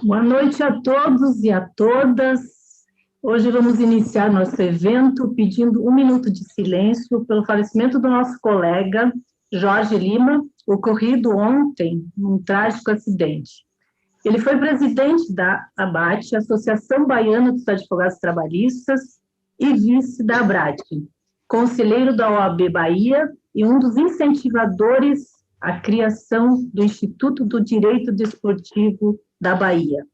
Boa noite a todos e a todas. Hoje vamos iniciar nosso evento pedindo um minuto de silêncio pelo falecimento do nosso colega Jorge Lima, ocorrido ontem num trágico acidente. Ele foi presidente da ABAT, Associação Baiana dos Advogados Trabalhistas, e vice da ABRAT, conselheiro da OAB Bahia e um dos incentivadores à criação do Instituto do Direito Desportivo da Bahia.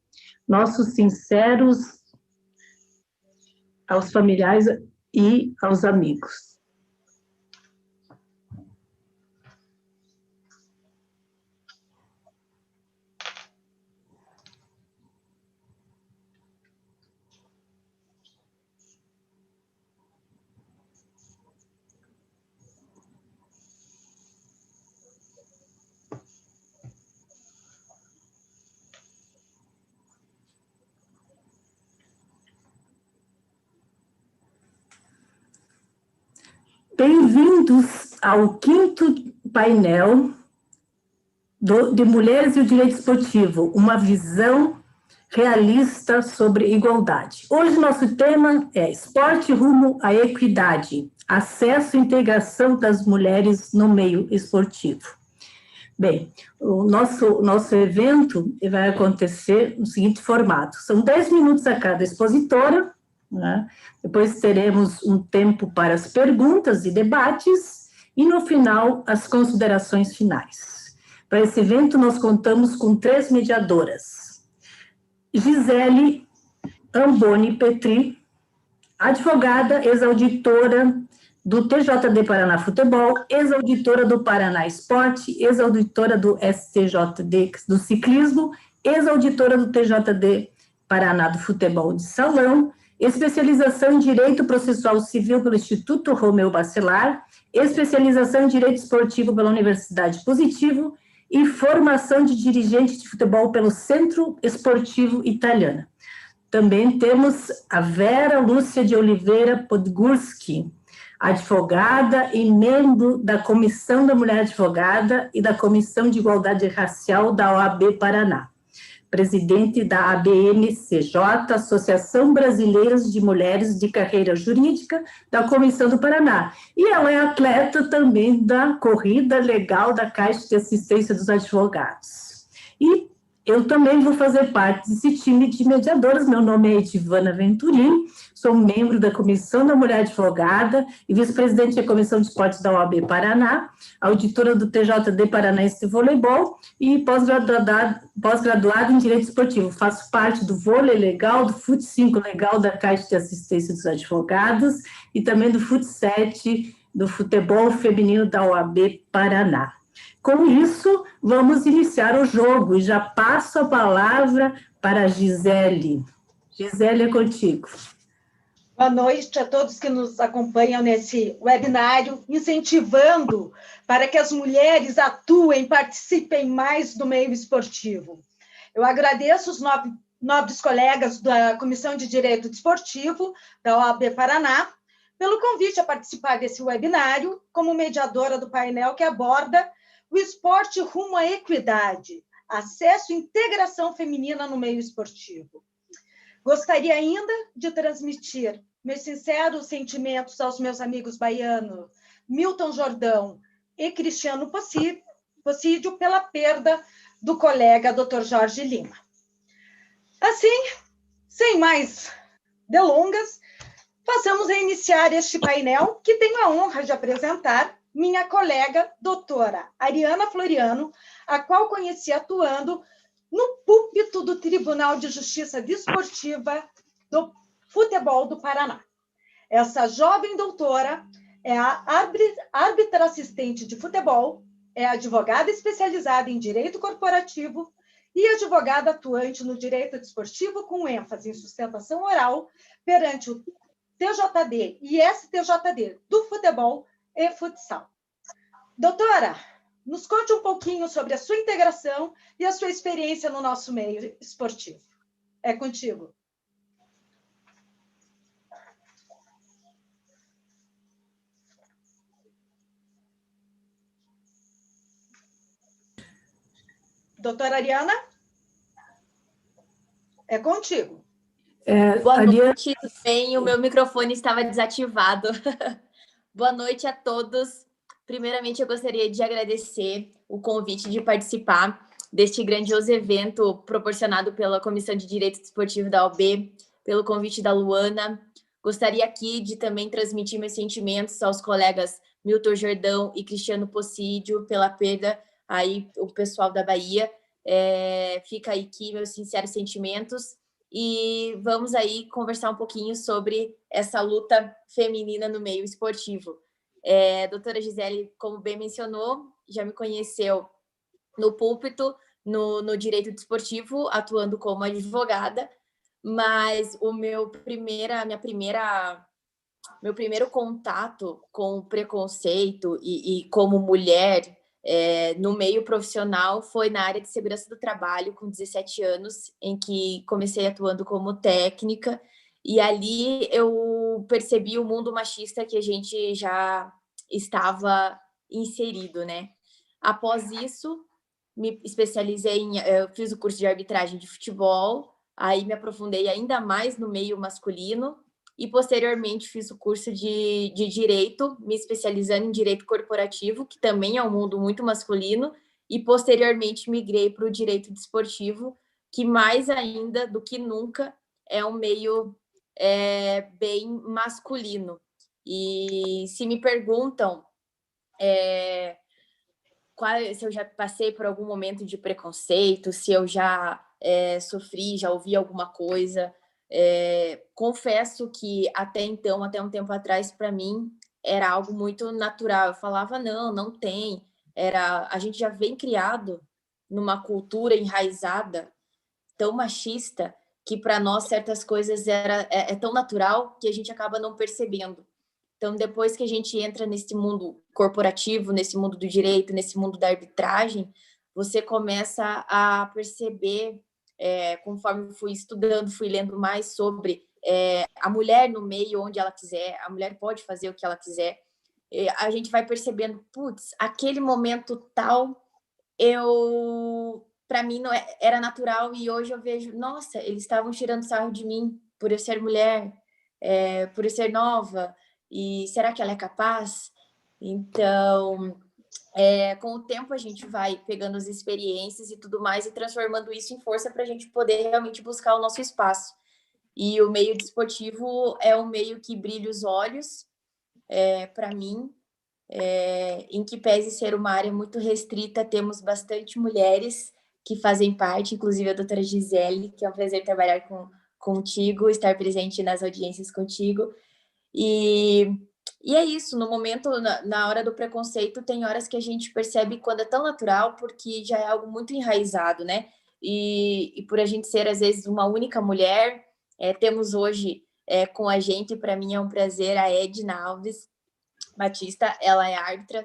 Nossos sinceros aos familiares e aos amigos. Bem-vindos ao quinto painel de Mulheres e o Direito Esportivo, uma visão realista sobre igualdade. Hoje nosso tema é esporte rumo à equidade, acesso e integração das mulheres no meio esportivo. Bem, o nosso evento vai acontecer no seguinte formato, são 10 minutos a cada expositora, né? Depois teremos um tempo para as perguntas e debates, e no final, as considerações finais. Para esse evento, nós contamos com 3 mediadoras. Gisele Amboni Petri, advogada, ex-auditora do TJD Paraná Futebol, ex-auditora do Paraná Esporte, ex-auditora do STJD do Ciclismo, ex-auditora do TJD Paraná do Futebol de Salão, especialização em Direito Processual Civil pelo Instituto Romeu Bacelar, especialização em Direito Esportivo pela Universidade Positivo e formação de dirigente de futebol pelo Centro Esportivo Italiano. Também temos a Vera Lúcia de Oliveira Podgurski, advogada e membro da Comissão da Mulher Advogada e da Comissão de Igualdade Racial da OAB Paraná, presidente da ABMCJ, Associação Brasileira de Mulheres de Carreira Jurídica, da Comissão do Paraná. E ela é atleta também da Corrida Legal da Caixa de Assistência dos Advogados. E eu também vou fazer parte desse time de mediadoras. Meu nome é Edivana Venturim, sou membro da Comissão da Mulher Advogada e vice-presidente da Comissão de Esportes da OAB Paraná, auditora do TJD Paranaense de Voleibol e pós-graduada em Direito Esportivo. Faço parte do vôlei legal, do Fut 5 legal da Caixa de Assistência dos Advogados e também do Fut 7 do futebol feminino da OAB Paraná. Com isso, vamos iniciar o jogo e já passo a palavra para a Gisele. Gisele, é contigo. Boa noite a todos que nos acompanham nesse webinário, incentivando para que as mulheres atuem, participem mais do meio esportivo. Eu agradeço os nobres colegas da Comissão de Direito Desportivo da OAB Paraná pelo convite a participar desse webinário como mediadora do painel que aborda o esporte rumo à equidade, acesso e integração feminina no meio esportivo. Gostaria ainda de transmitir meus sinceros sentimentos aos meus amigos baianos Milton Jordão e Cristiano Possídio pela perda do colega Dr. Jorge Lima. Assim, sem mais delongas, passamos a iniciar este painel que tenho a honra de apresentar minha colega, doutora Ariana Floriano, a qual conheci atuando no púlpito do Tribunal de Justiça Desportiva do Futebol do Paraná. Essa jovem doutora é a árbitra assistente de futebol, é advogada especializada em direito corporativo e advogada atuante no direito desportivo com ênfase em sustentação oral perante o TJD e STJD do futebol e futsal. Doutora, nos conte um pouquinho sobre a sua integração e a sua experiência no nosso meio esportivo. É contigo. Doutora Ariana? É contigo. Boa noite, tudo bem? O meu microfone estava desativado. Boa noite a todos. Primeiramente, eu gostaria de agradecer o convite de participar deste grandioso evento proporcionado pela Comissão de Direito Desportivo da UAB, pelo convite da Luana. Gostaria aqui de também transmitir meus sentimentos aos colegas Milton Jordão e Cristiano Possídio pela perda aí, o pessoal da Bahia. Fica aí aqui meus sinceros sentimentos e vamos aí conversar um pouquinho sobre essa luta feminina no meio esportivo. Doutora Gisele, como bem mencionou, já me conheceu no púlpito, no direito desportivo, atuando como advogada, mas meu primeiro contato com o preconceito e como mulher no meio profissional foi na área de segurança do trabalho, com 17 anos, em que comecei atuando como técnica, e ali eu percebi o mundo machista que a gente já estava inserido, né? Após isso, me especializei eu fiz o curso de arbitragem de futebol, aí me aprofundei ainda mais no meio masculino, e posteriormente fiz o curso de Direito, me especializando em Direito Corporativo, que também é um mundo muito masculino, e posteriormente migrei para o Direito Desportivo, que mais ainda do que nunca é um meio bem masculino. E se me perguntam se eu já passei por algum momento de preconceito, se eu já sofri, já ouvi alguma coisa, confesso que até um tempo atrás, para mim, era algo muito natural. Eu falava, não tem. A gente já vem criado numa cultura enraizada, tão machista, que para nós certas coisas é tão natural que a gente acaba não percebendo. Então, depois que a gente entra nesse mundo corporativo, nesse mundo do direito, nesse mundo da arbitragem, você começa a perceber, conforme fui estudando, fui lendo mais sobre a mulher no meio onde ela quiser, a mulher pode fazer o que ela quiser. A gente vai percebendo, putz, aquele momento tal, para mim não era natural, e hoje eu vejo, nossa, eles estavam tirando sarro de mim por eu ser mulher, por eu ser nova. E será que ela é capaz? Então, com o tempo a gente vai pegando as experiências e tudo mais e transformando isso em força para a gente poder realmente buscar o nosso espaço. E o meio desportivo é um meio que brilha os olhos, para mim, em que pese ser uma área muito restrita, temos bastante mulheres que fazem parte, inclusive a doutora Gisele, que é um prazer trabalhar contigo, estar presente nas audiências contigo. E é isso, no momento, na hora do preconceito, tem horas que a gente percebe quando é tão natural, porque já é algo muito enraizado, né? E por a gente ser, às vezes, uma única mulher, temos hoje com a gente, para mim é um prazer, a Edna Alves Batista, ela é árbitra,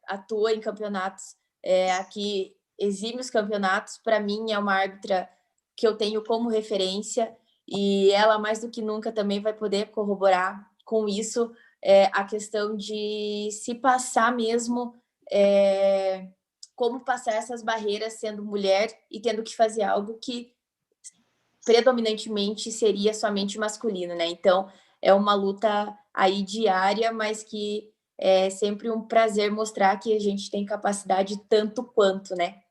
atua em campeonatos aqui, exímios campeonatos, para mim é uma árbitra que eu tenho como referência, e ela, mais do que nunca, também vai poder corroborar com isso, a questão de se passar mesmo, como passar essas barreiras sendo mulher e tendo que fazer algo que predominantemente seria somente masculino, né? Então, é uma luta aí diária, mas que é sempre um prazer mostrar que a gente tem capacidade tanto quanto, né?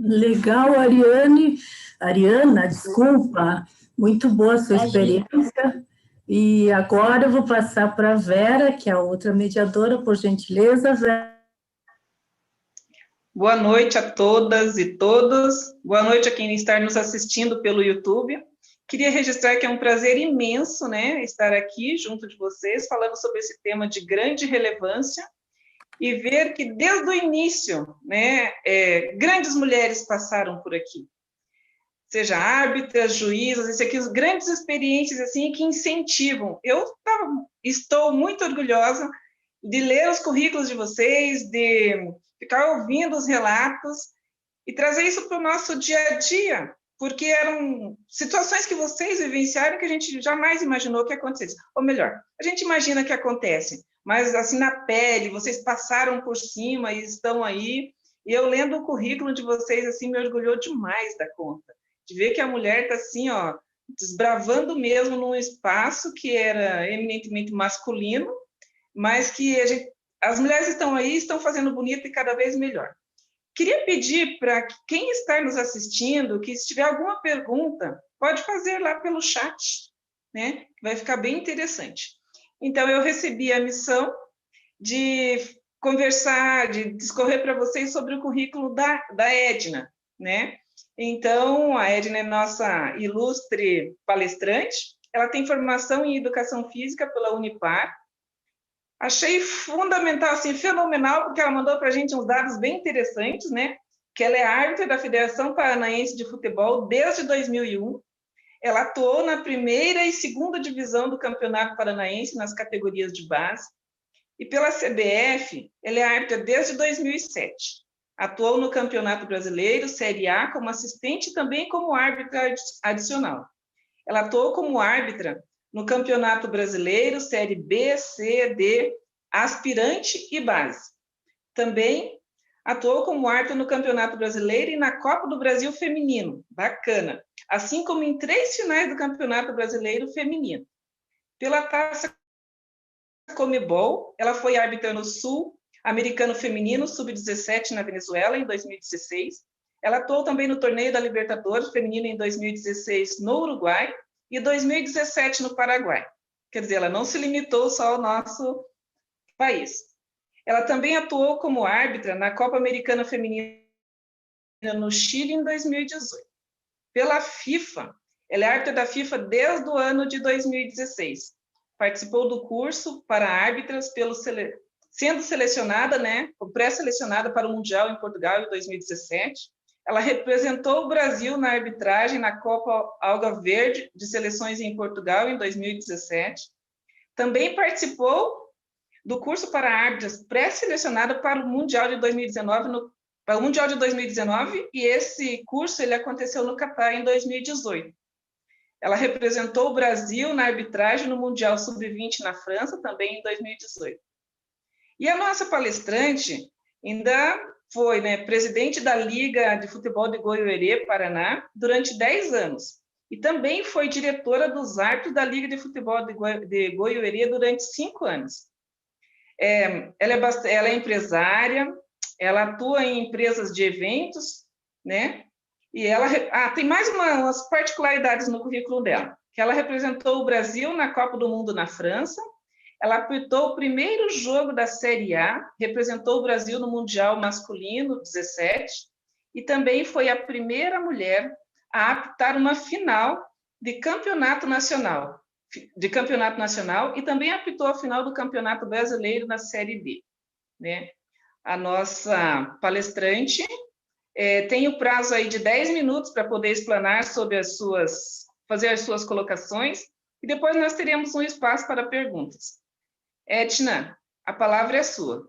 Legal, Ariana, desculpa, muito boa a sua experiência. E agora eu vou passar para a Vera, que é a outra mediadora, por gentileza, Vera. Boa noite a todas e todos, boa noite a quem está nos assistindo pelo YouTube. Queria registrar que é um prazer imenso, né, estar aqui junto de vocês, falando sobre esse tema de grande relevância, e ver que desde o início, né, grandes mulheres passaram por aqui, seja árbitras, juízas, isso aqui, grandes experiências assim que incentivam. Eu estou muito orgulhosa de ler os currículos de vocês, de ficar ouvindo os relatos e trazer isso para o nosso dia a dia, porque eram situações que vocês vivenciaram que a gente jamais imaginou que acontecesse. Ou melhor, a gente imagina que acontece, mas assim na pele, vocês passaram por cima e estão aí. E eu lendo o currículo de vocês, assim, me orgulhou demais da conta, de ver que a mulher está assim, ó, desbravando mesmo num espaço que era eminentemente masculino, mas que as mulheres estão aí, estão fazendo bonito e cada vez melhor. Queria pedir para quem está nos assistindo, que se tiver alguma pergunta, pode fazer lá pelo chat, né? Vai ficar bem interessante. Então, eu recebi a missão de conversar, de discorrer para vocês sobre o currículo da Edna, né? Então, a Edna é nossa ilustre palestrante, ela tem formação em Educação Física pela Unipar. Achei fundamental, assim, fenomenal, porque ela mandou para a gente uns dados bem interessantes, né? Que ela é árbitra da Federação Paranaense de Futebol desde 2001. Ela atuou na primeira e segunda divisão do Campeonato Paranaense nas categorias de base. E pela CBF, ela é árbitra desde 2007. Atuou no Campeonato Brasileiro, Série A, como assistente e também como árbitra adicional. Ela atuou como árbitra no Campeonato Brasileiro, Série B, C, D, aspirante e base. Também atuou como árbitra no Campeonato Brasileiro e na Copa do Brasil Feminino. Bacana. Assim como em 3 finais do Campeonato Brasileiro Feminino. Pela Taça Comebol, ela foi árbitra no Sul-Americano Feminino, Sub-17 na Venezuela, em 2016. Ela atuou também no Torneio da Libertadores Feminino em 2016 no Uruguai e 2017 no Paraguai. Quer dizer, ela não se limitou só ao nosso país. Ela também atuou como árbitra na Copa Americana Feminina no Chile em 2018. Pela FIFA, ela é árbitra da FIFA desde o ano de 2016. Participou do curso para árbitras, sendo selecionada, né, pré-selecionada para o Mundial em Portugal em 2017. Ela representou o Brasil na arbitragem na Copa Alga Verde de seleções em Portugal em 2017. Também participou do curso para árbitras pré-selecionada para o Mundial de 2019, e esse curso ele aconteceu no Catar em 2018. Ela representou o Brasil na arbitragem no Mundial Sub-20 na França, também em 2018. E a nossa palestrante ainda foi, né, presidente da Liga de Futebol de Goiuerê, Paraná, durante 10 anos. E também foi diretora dos árbitros da Liga de Futebol de Goiuerê durante 5 anos. Ela é empresária, ela atua em empresas de eventos, né? E ela tem mais umas particularidades no currículo dela, que ela representou o Brasil na Copa do Mundo na França, ela apitou o primeiro jogo da Série A, representou o Brasil no Mundial Masculino 17, e também foi a primeira mulher a apitar uma final de campeonato nacional, e também apitou a final do Campeonato Brasileiro na Série B, né? A nossa palestrante tem o prazo aí de 10 minutos para poder explanar sobre fazer as suas colocações, e depois nós teremos um espaço para perguntas. Edna, a palavra é sua.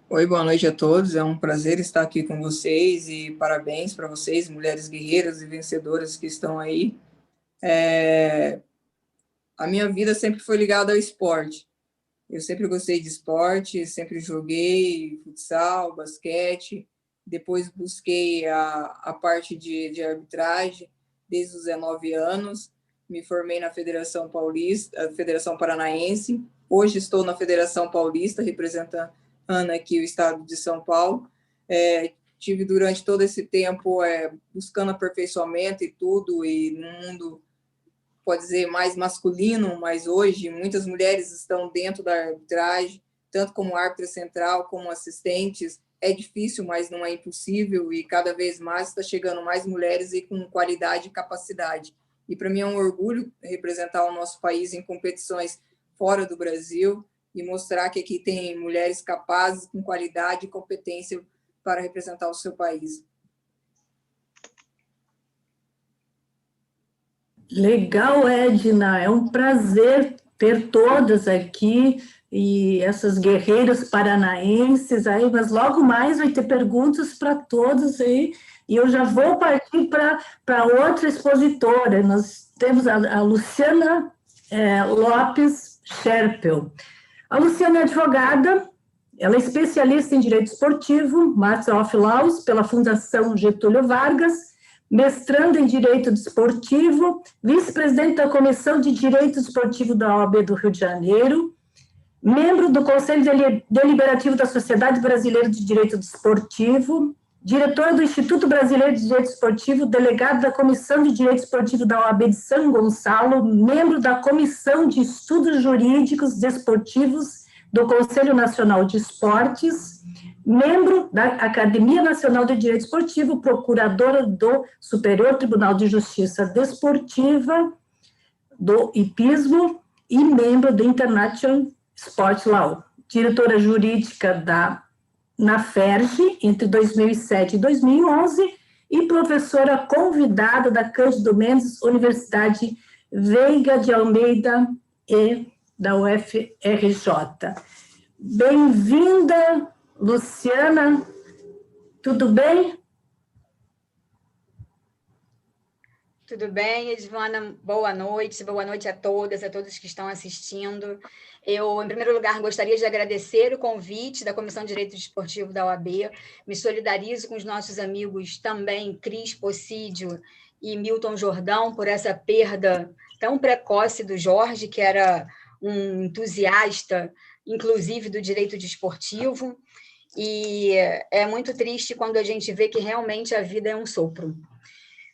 Oi, boa noite a todos. É um prazer estar aqui com vocês e parabéns para vocês, mulheres guerreiras e vencedoras que estão aí. A minha vida sempre foi ligada ao esporte. Eu sempre gostei de esporte, sempre joguei futsal, basquete, depois busquei a parte de arbitragem desde os 19 anos, me formei na Federação Paulista, Federação Paranaense, hoje estou na Federação Paulista, representando aqui o estado de São Paulo. Tive durante todo esse tempo buscando aperfeiçoamento e tudo, e no mundo, pode dizer, mais masculino, mas hoje muitas mulheres estão dentro da arbitragem, tanto como árbitra central, como assistentes. É difícil, mas não é impossível, e cada vez mais está chegando mais mulheres e com qualidade e capacidade. E para mim é um orgulho representar o nosso país em competições fora do Brasil e mostrar que aqui tem mulheres capazes, com qualidade e competência para representar o seu país. Legal, Edna, é um prazer ter todas aqui e essas guerreiras paranaenses aí, mas logo mais vai ter perguntas para todos aí, e eu já vou partir para outra expositora. Nós temos a Luciana Lopes, Scherpel. A Luciana é advogada, ela é especialista em Direito Esportivo, Master of Laws, pela Fundação Getúlio Vargas, mestranda em Direito Desportivo, vice-presidente da Comissão de Direito Desportivo da OAB do Rio de Janeiro, membro do Conselho Deliberativo da Sociedade Brasileira de Direito Desportivo, diretora do Instituto Brasileiro de Direito Esportivo, delegado da Comissão de Direito Esportivo da OAB de São Gonçalo, membro da Comissão de Estudos Jurídicos Desportivos do Conselho Nacional de Esportes, membro da Academia Nacional de Direito Esportivo, procuradora do Superior Tribunal de Justiça Desportiva, do IPISMO, e membro do International Sport Law, diretora jurídica na FERJ entre 2007 e 2011 e professora convidada da Cândido Mendes, Universidade Veiga de Almeida e da UFRJ. Bem-vinda, Luciana, tudo bem? Tudo bem, Edvana? Boa noite a todas, a todos que estão assistindo. Eu, em primeiro lugar, gostaria de agradecer o convite da Comissão de Direito Desportivo da OAB. Me solidarizo com os nossos amigos também, Cris Possídio e Milton Jordão, por essa perda tão precoce do Jorge, que era um entusiasta, inclusive, do direito desportivo. E é muito triste quando a gente vê que realmente a vida é um sopro.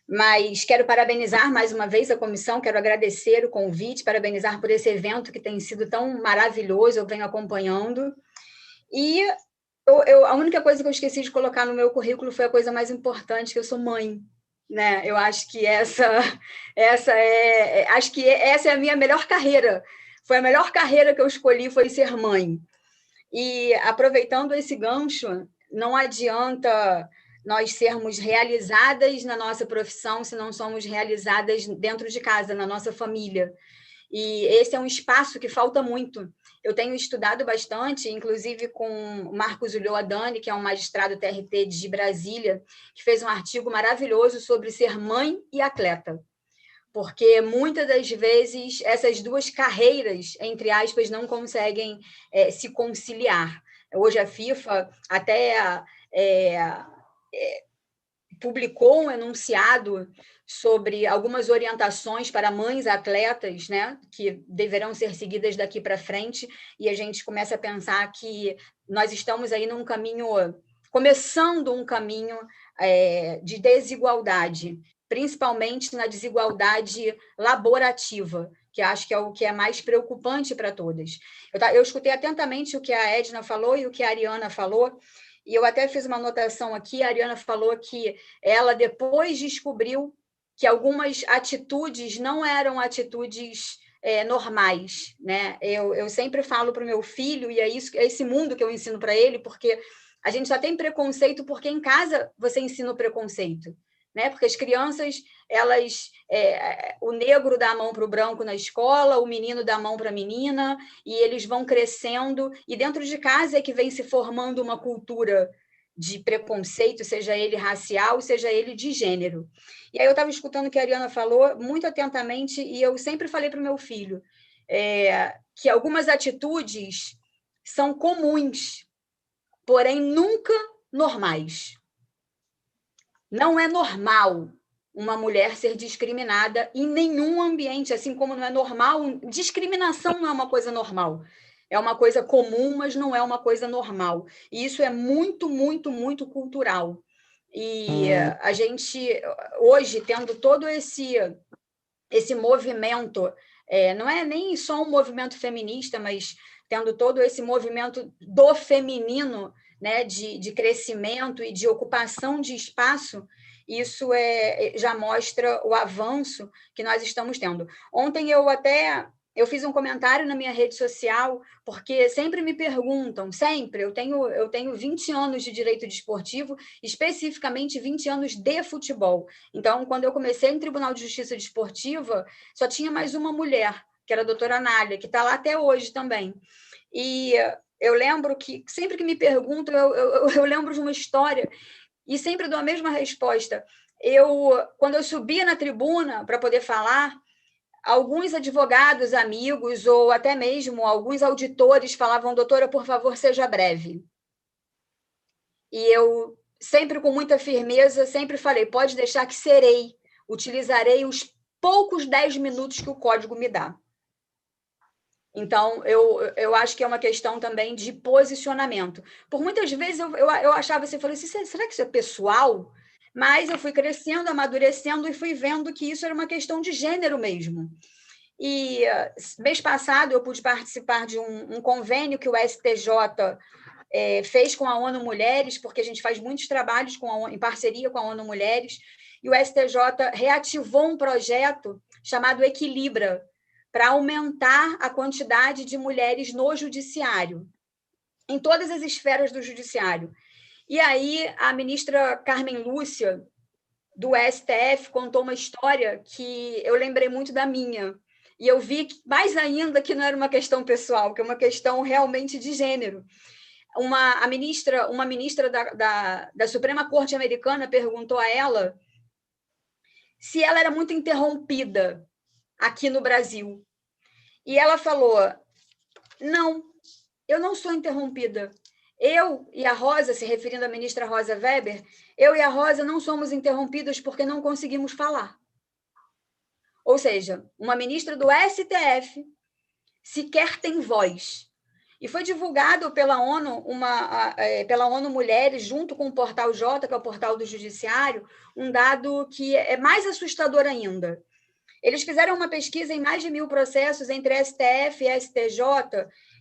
Mas quero parabenizar mais uma vez a comissão, quero agradecer o convite, parabenizar por esse evento que tem sido tão maravilhoso, eu venho acompanhando. E a única coisa que eu esqueci de colocar no meu currículo foi a coisa mais importante, que eu sou mãe, né? Eu acho que essa é a minha melhor carreira. Foi a melhor carreira que eu escolhi, foi ser mãe. E aproveitando esse gancho, não adianta nós sermos realizadas na nossa profissão se não somos realizadas dentro de casa, na nossa família. E esse é um espaço que falta muito. Eu tenho estudado bastante, inclusive com o Marcos Ulloa-Dani, que é um magistrado TRT de Brasília, que fez um artigo maravilhoso sobre ser mãe e atleta. Porque muitas das vezes essas duas carreiras, entre aspas, não conseguem se conciliar. Hoje a FIFA até publicou um enunciado sobre algumas orientações para mães atletas, né, que deverão ser seguidas daqui para frente, e a gente começa a pensar que nós estamos aí num caminho, começando um caminho de desigualdade, principalmente na desigualdade laborativa, que acho que é o que é mais preocupante para todas. Eu escutei atentamente o que a Edna falou e o que a Ariana falou, e eu até fiz uma anotação aqui, a Ariana falou que ela depois descobriu que algumas atitudes não eram atitudes normais, né? Eu sempre falo para o meu filho, e é esse mundo que eu ensino para ele, porque a gente só tem preconceito porque em casa você ensina o preconceito, né? Porque as crianças, o negro dá a mão para o branco na escola, o menino dá a mão para a menina, e eles vão crescendo, e dentro de casa é que vem se formando uma cultura de preconceito, seja ele racial, seja ele de gênero. E aí eu estava escutando o que a Ariana falou muito atentamente, e eu sempre falei para o meu filho que algumas atitudes são comuns, porém nunca normais. Não é normal uma mulher ser discriminada em nenhum ambiente, assim como não é normal. Discriminação não é uma coisa normal. É uma coisa comum, mas não é uma coisa normal. E isso é muito, muito, muito cultural. E a gente, hoje, tendo todo esse movimento, não é nem só um movimento feminista, mas tendo todo esse movimento do feminino, né, de crescimento e de ocupação de espaço, isso já mostra o avanço que nós estamos tendo. Ontem eu fiz um comentário na minha rede social, porque sempre me perguntam, eu tenho 20 anos de direito desportivo, especificamente 20 anos de futebol. Então, quando eu comecei no Tribunal de Justiça Desportiva, só tinha mais uma mulher, que era a doutora Anália, que está lá até hoje também. E eu lembro que, sempre que me perguntam, eu lembro de uma história e sempre dou a mesma resposta. Quando eu subia na tribuna para poder falar, alguns advogados, amigos, ou até mesmo alguns auditores falavam, doutora, por favor, seja breve. E eu, sempre com muita firmeza, sempre falei, pode deixar que serei, utilizarei os poucos 10 minutos que o código me dá. Então, eu acho que é uma questão também de posicionamento. Por muitas vezes eu achava assim, falei assim, será que isso é pessoal? Mas eu fui crescendo, amadurecendo e fui vendo que isso era uma questão de gênero mesmo. E mês passado eu pude participar de um convênio que o STJ fez com a ONU Mulheres, porque a gente faz muitos trabalhos em parceria com a ONU Mulheres, e o STJ reativou um projeto chamado Equilibra, para aumentar a quantidade de mulheres no judiciário, em todas as esferas do judiciário. E aí a ministra Carmen Lúcia, do STF, contou uma história que eu lembrei muito da minha, e eu vi mais ainda que não era uma questão pessoal, que é uma questão realmente de gênero. Uma ministra da Suprema Corte Americana perguntou a ela se ela era muito interrompida aqui no Brasil. E ela falou, não, eu não sou interrompida. Eu e a Rosa, se referindo à ministra Rosa Weber, eu e a Rosa não somos interrompidas porque não conseguimos falar. Ou seja, uma ministra do STF sequer tem voz. E foi divulgado pela ONU, pela ONU Mulheres, junto com o Portal J, que é o portal do Judiciário, um dado que é mais assustador ainda. Eles fizeram uma pesquisa em mais de 1.000 processos entre STF e STJ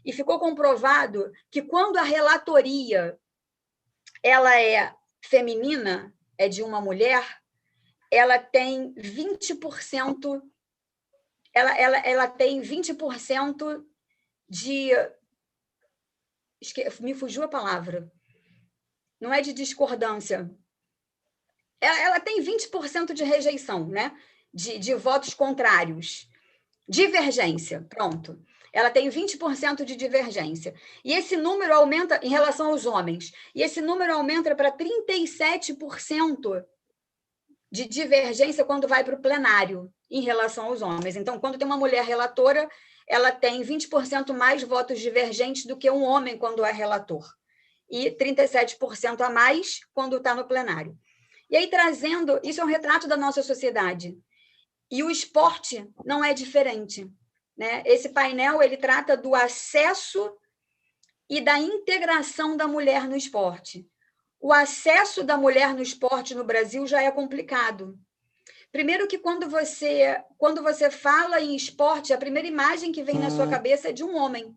e ficou comprovado que quando a relatoria ela é feminina, é de uma mulher, ela tem 20%, ela tem 20% de... Me fugiu a palavra. Não é de discordância. Ela tem 20% de rejeição, né? De votos contrários. Divergência, pronto. Ela tem 20% de divergência. E esse número aumenta em relação aos homens. E esse número aumenta para 37% de divergência quando vai para o plenário em relação aos homens. Então, quando tem uma mulher relatora, ela tem 20% mais votos divergentes do que um homem quando é relator. E 37% a mais quando está no plenário. E aí, trazendo... Isso é um retrato da nossa sociedade. E o esporte não é diferente, né? Esse painel ele trata do acesso e da integração da mulher no esporte. O acesso da mulher no esporte no Brasil já é complicado. Primeiro que quando você fala em esporte, a primeira imagem que vem na sua cabeça é de um homem.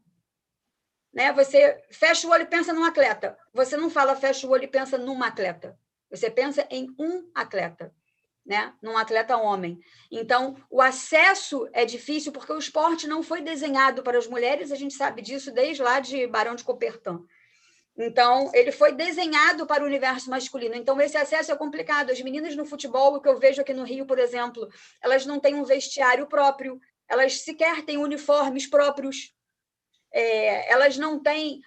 Né? Você fecha o olho e pensa num atleta. Você não fala fecha o olho e pensa numa atleta. Você pensa em um atleta. Né? Num atleta homem. Então, o acesso é difícil porque o esporte não foi desenhado para as mulheres, a gente sabe disso desde lá de Barão de Coubertin. Então, ele foi desenhado para o universo masculino. Então, esse acesso é complicado. As meninas no futebol, o que eu vejo aqui no Rio, por exemplo, elas não têm um vestiário próprio, elas sequer têm uniformes próprios, elas não têm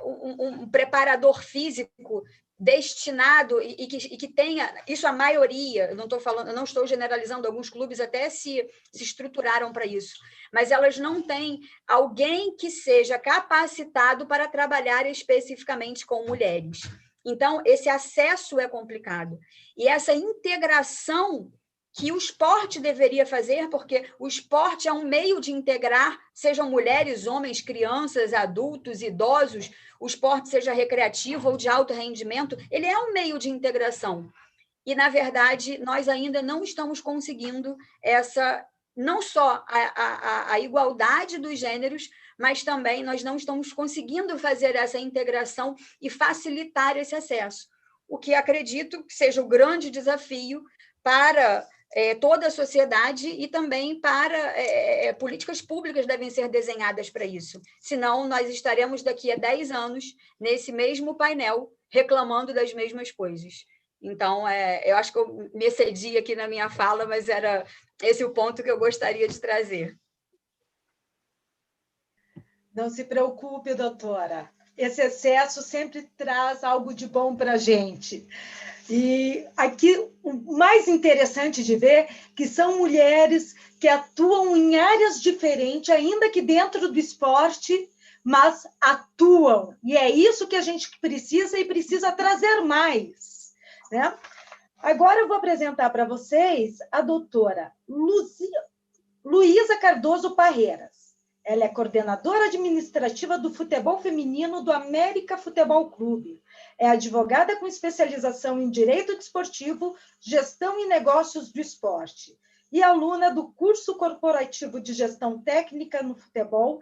um preparador físico destinado e que tenha isso. A maioria, eu não estou generalizando, alguns clubes até se estruturaram para isso, mas elas não têm alguém que seja capacitado para trabalhar especificamente com mulheres. Então, esse acesso é complicado. E essa integração que o esporte deveria fazer, porque o esporte é um meio de integrar, sejam mulheres, homens, crianças, adultos, idosos, o esporte seja recreativo ou de alto rendimento, ele é um meio de integração. E, na verdade, nós ainda não estamos conseguindo não só a igualdade dos gêneros, mas também nós não estamos conseguindo fazer essa integração e facilitar esse acesso, o que acredito que seja o grande desafio para toda a sociedade e também para políticas públicas devem ser desenhadas para isso. Senão, nós estaremos daqui a 10 anos nesse mesmo painel reclamando das mesmas coisas. Então, eu acho que eu me excedi aqui na minha fala, mas era esse o ponto que eu gostaria de trazer. Não se preocupe, doutora. Esse excesso sempre traz algo de bom para a gente. E aqui o mais interessante de ver que são mulheres que atuam em áreas diferentes, ainda que dentro do esporte, mas atuam. E é isso que a gente precisa e precisa trazer mais, né? Agora eu vou apresentar para vocês a doutora Luísa Cardoso Parreiras. Ela é coordenadora administrativa do futebol feminino do América Futebol Clube. É advogada com especialização em Direito Desportivo, Gestão e Negócios do Esporte. E aluna do curso corporativo de Gestão Técnica no Futebol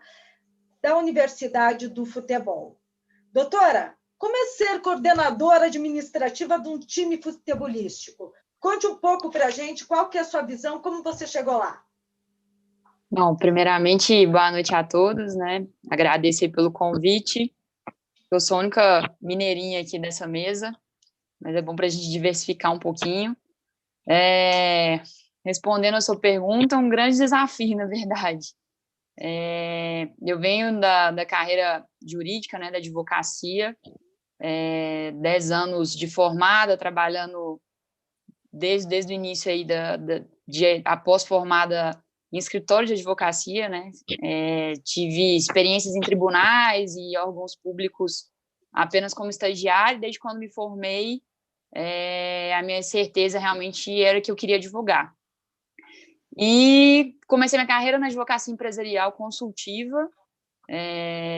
da Universidade do Futebol. Doutora, como é ser coordenadora administrativa de um time futebolístico? Conte um pouco para a gente qual que é a sua visão, como você chegou lá. Bom, primeiramente, boa noite a todos, né? Agradecer pelo convite. Eu sou a única mineirinha aqui dessa mesa, mas é bom para a gente diversificar um pouquinho. Respondendo a sua pergunta, um grande desafio, na verdade. Eu venho da carreira jurídica, né, da advocacia, 10 anos de formada, trabalhando desde o início aí após formada em escritório de advocacia, né? Tive experiências em tribunais e órgãos públicos apenas como estagiária. Desde quando me formei, a minha certeza realmente era que eu queria advogar. E comecei minha carreira na advocacia empresarial consultiva,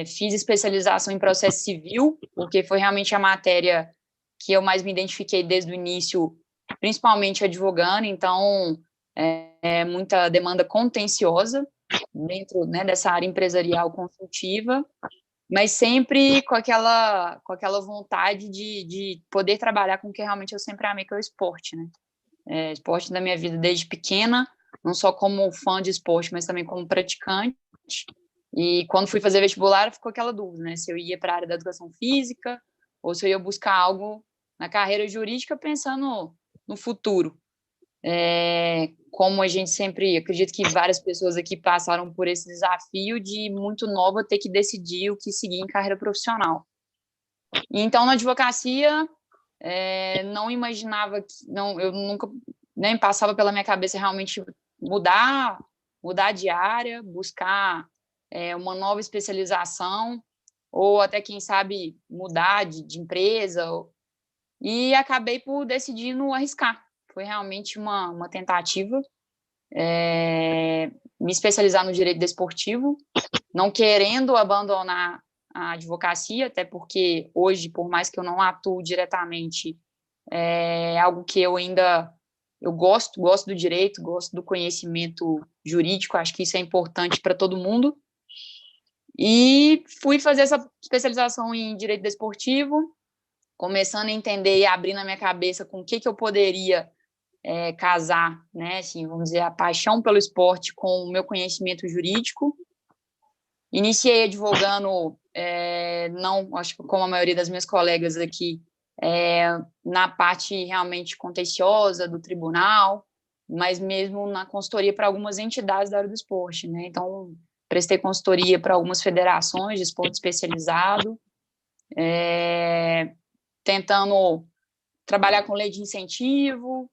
fiz especialização em processo civil, porque foi realmente a matéria que eu mais me identifiquei desde o início, principalmente advogando. Então, muita demanda contenciosa dentro, né, dessa área empresarial consultiva, mas sempre com aquela vontade de poder trabalhar com o que realmente eu sempre amei, que é o esporte, né? Esporte da minha vida desde pequena, não só como fã de esporte, mas também como praticante. E quando fui fazer vestibular, ficou aquela dúvida, né? Se eu ia para a área da educação física ou se eu ia buscar algo na carreira jurídica pensando no futuro. Como a gente sempre, acredito que várias pessoas aqui passaram por esse desafio de muito nova ter que decidir o que seguir em carreira profissional. E então, na advocacia, não imaginava, eu nunca nem passava pela minha cabeça realmente mudar de área, buscar uma nova especialização, ou até, quem sabe, mudar de empresa, e acabei por decidindo arriscar. Foi realmente uma tentativa, me especializar no direito desportivo, não querendo abandonar a advocacia, até porque hoje, por mais que eu não atue diretamente, é algo que eu gosto do direito, gosto do conhecimento jurídico, acho que isso é importante para todo mundo. E fui fazer essa especialização em direito desportivo, começando a entender e abrir na minha cabeça com o que eu poderia casar, né, assim, vamos dizer, a paixão pelo esporte com o meu conhecimento jurídico. Iniciei advogando, não, acho que como a maioria das minhas colegas aqui, na parte realmente contenciosa do tribunal, mas mesmo na consultoria para algumas entidades da área do esporte, né? Então, prestei consultoria para algumas federações de esporte especializado, tentando trabalhar com lei de incentivo,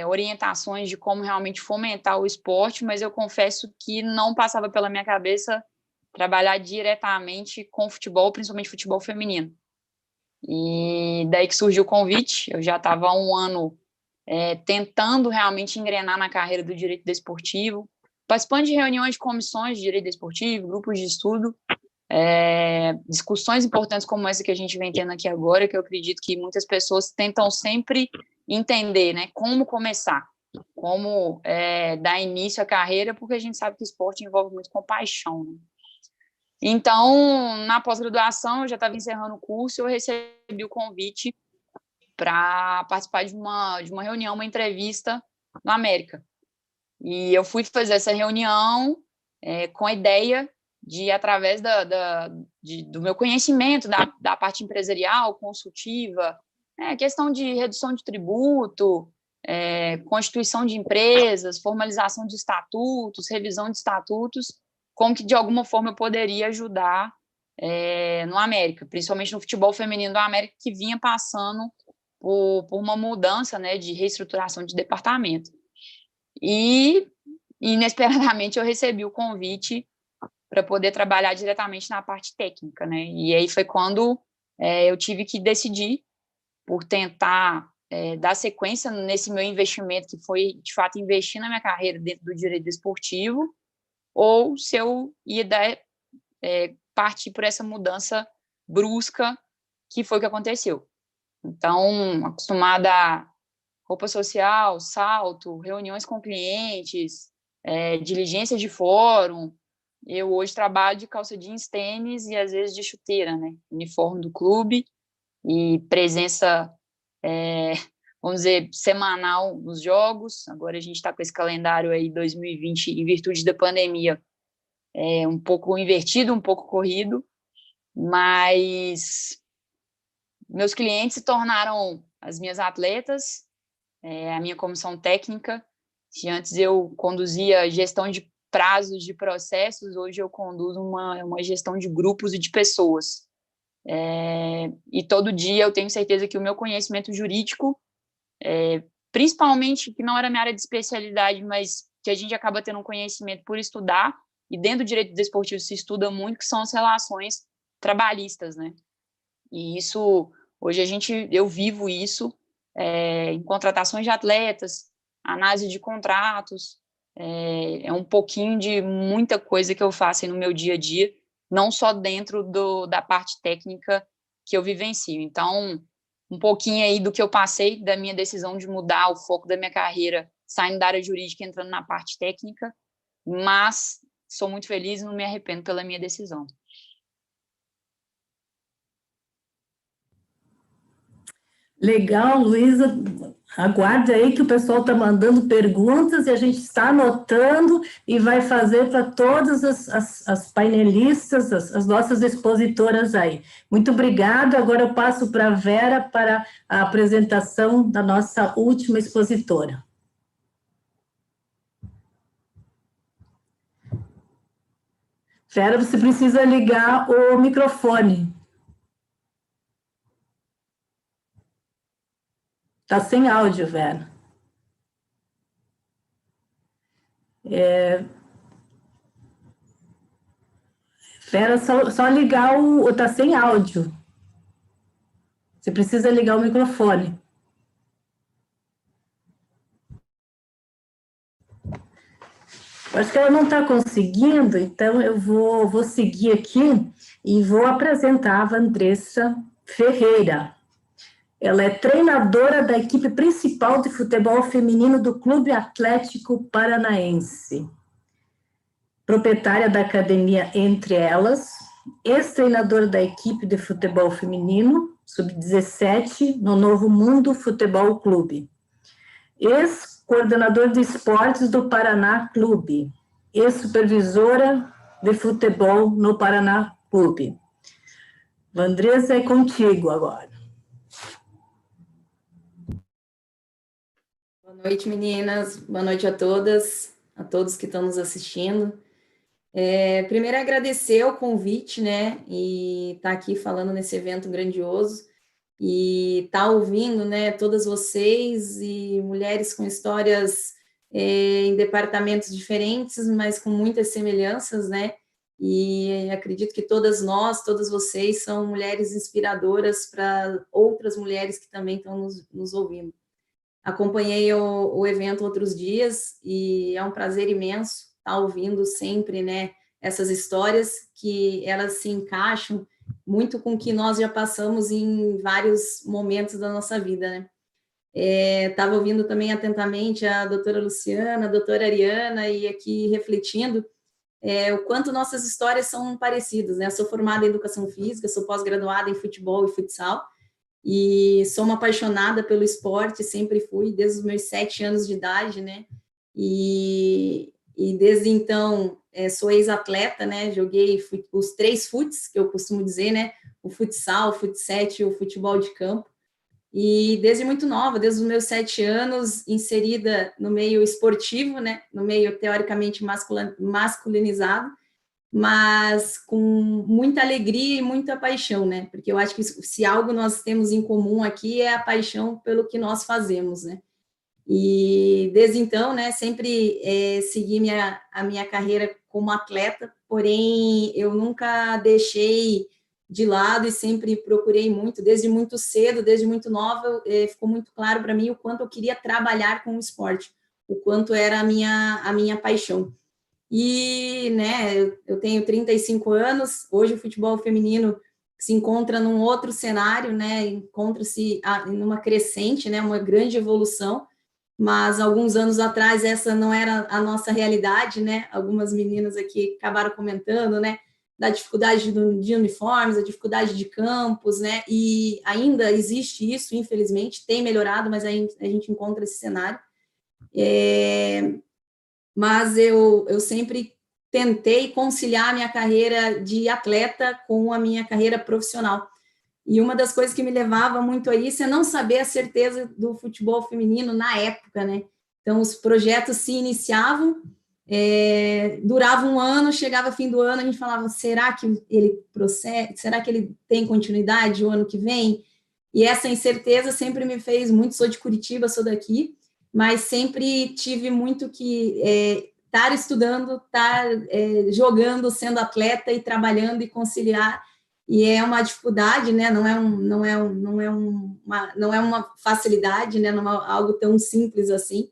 orientações de como realmente fomentar o esporte, mas eu confesso que não passava pela minha cabeça trabalhar diretamente com futebol, principalmente futebol feminino. E daí que surgiu o convite. Eu já estava há um ano tentando realmente engrenar na carreira do direito desportivo, participando de reuniões de comissões de direito desportivo, grupos de estudo, discussões importantes como essa que a gente vem tendo aqui agora, que eu acredito que muitas pessoas tentam sempre entender, né, como começar, como dar início à carreira, porque a gente sabe que esporte envolve muito compaixão, né? Então, na pós-graduação, eu já estava encerrando o curso, eu recebi o convite para participar de uma reunião, uma entrevista no América. E eu fui fazer essa reunião com a ideia de, através do meu conhecimento da parte empresarial, consultiva, questão de redução de tributo, constituição de empresas, formalização de estatutos, revisão de estatutos, como que, de alguma forma, eu poderia ajudar no América, principalmente no futebol feminino do América, que vinha passando por uma mudança, né, de reestruturação de departamento. E, inesperadamente, eu recebi o convite para poder trabalhar diretamente na parte técnica, né? E aí foi quando eu tive que decidir por tentar dar sequência nesse meu investimento, que foi, de fato, investir na minha carreira dentro do direito desportivo, ou se eu ia partir por essa mudança brusca, que foi o que aconteceu. Então, acostumada a roupa social, salto, reuniões com clientes, diligência de fórum, eu hoje trabalho de calça jeans, tênis e às vezes de chuteira, né? Uniforme do clube e presença, vamos dizer, semanal nos jogos. Agora a gente está com esse calendário aí 2020, em virtude da pandemia, um pouco invertido, um pouco corrido, mas meus clientes se tornaram as minhas atletas, a minha comissão técnica. Se antes eu conduzia gestão de prazos de processos, hoje eu conduzo uma gestão de grupos e de pessoas. E todo dia eu tenho certeza que o meu conhecimento jurídico, principalmente, que não era minha área de especialidade, mas que a gente acaba tendo um conhecimento por estudar, e dentro do direito desportivo se estuda muito, que são as relações trabalhistas, né? E isso, hoje eu vivo isso em contratações de atletas, análise de contratos, é um pouquinho de muita coisa que eu faço no meu dia a dia, não só dentro da parte técnica que eu vivencio. Então, um pouquinho aí do que eu passei, da minha decisão de mudar o foco da minha carreira, saindo da área jurídica e entrando na parte técnica, mas sou muito feliz e não me arrependo pela minha decisão. Legal, Luísa. Aguarde aí que o pessoal está mandando perguntas e a gente está anotando e vai fazer para todas as painelistas, as nossas expositoras aí. Muito obrigada. Agora eu passo para a Vera para a apresentação da nossa última expositora. Vera, você precisa ligar o microfone. Está sem áudio, Vera. Vera, só ligar o... Está sem áudio. Você precisa ligar o microfone. Acho que ela não está conseguindo, então eu vou seguir aqui e vou apresentar a Vandressa Ferreira. Ela é treinadora da equipe principal de futebol feminino do Clube Atlético Paranaense, proprietária da academia Entre Elas, ex-treinadora da equipe de futebol feminino, sub-17, no Novo Mundo Futebol Clube, ex-coordenador de esportes do Paraná Clube, ex-supervisora de futebol no Paraná Clube. Vandressa, é contigo agora. Boa noite, meninas. Boa noite a todas, a todos que estão nos assistindo. Primeiro, agradecer o convite, né, e estar aqui falando nesse evento grandioso e estar ouvindo, né, todas vocês e mulheres com histórias em departamentos diferentes, mas com muitas semelhanças, né, e acredito que todas vocês são mulheres inspiradoras para outras mulheres que também estão nos ouvindo. Acompanhei o evento outros dias e é um prazer imenso estar ouvindo sempre, né, essas histórias que elas se encaixam muito com o que nós já passamos em vários momentos da nossa vida, né. Estava ouvindo também atentamente a doutora Luciana, a doutora Ariana, e aqui refletindo o quanto nossas histórias são parecidas, né. Eu sou formada em Educação Física, sou pós-graduada em Futebol e Futsal, e sou uma apaixonada pelo esporte, sempre fui, desde os meus 7 anos de idade, né, e desde então sou ex-atleta, né, joguei os 3 futs, que eu costumo dizer, né, o futsal, o fut7 e o futebol de campo, e desde muito nova, desde os meus 7 anos, inserida no meio esportivo, né, no meio teoricamente masculinizado, mas com muita alegria e muita paixão, né? Porque eu acho que se algo nós temos em comum aqui é a paixão pelo que nós fazemos, né? E desde então, né, sempre segui a minha carreira como atleta, porém eu nunca deixei de lado e sempre procurei muito, desde muito cedo, desde muito nova, ficou muito claro para mim o quanto eu queria trabalhar com o esporte, o quanto era a minha paixão. E, né, eu tenho 35 anos, hoje o futebol feminino se encontra num outro cenário, né, encontra-se numa crescente, né, uma grande evolução, mas alguns anos atrás essa não era a nossa realidade, né, algumas meninas aqui acabaram comentando, né, da dificuldade de uniformes, a dificuldade de campos, né, e ainda existe isso, infelizmente, tem melhorado, mas a gente encontra esse cenário. Mas eu sempre tentei conciliar a minha carreira de atleta com a minha carreira profissional. E uma das coisas que me levava muito a isso é não saber a certeza do futebol feminino na época, né? Então, os projetos se iniciavam, durava um ano, chegava fim do ano, a gente falava, será que ele procede? Será que ele tem continuidade o ano que vem? E essa incerteza sempre me fez muito, sou de Curitiba, sou daqui, mas sempre tive muito que estar estudando, estar jogando, sendo atleta e trabalhando e conciliar, e é uma dificuldade, né? Não é uma facilidade, né? Não é algo tão simples assim,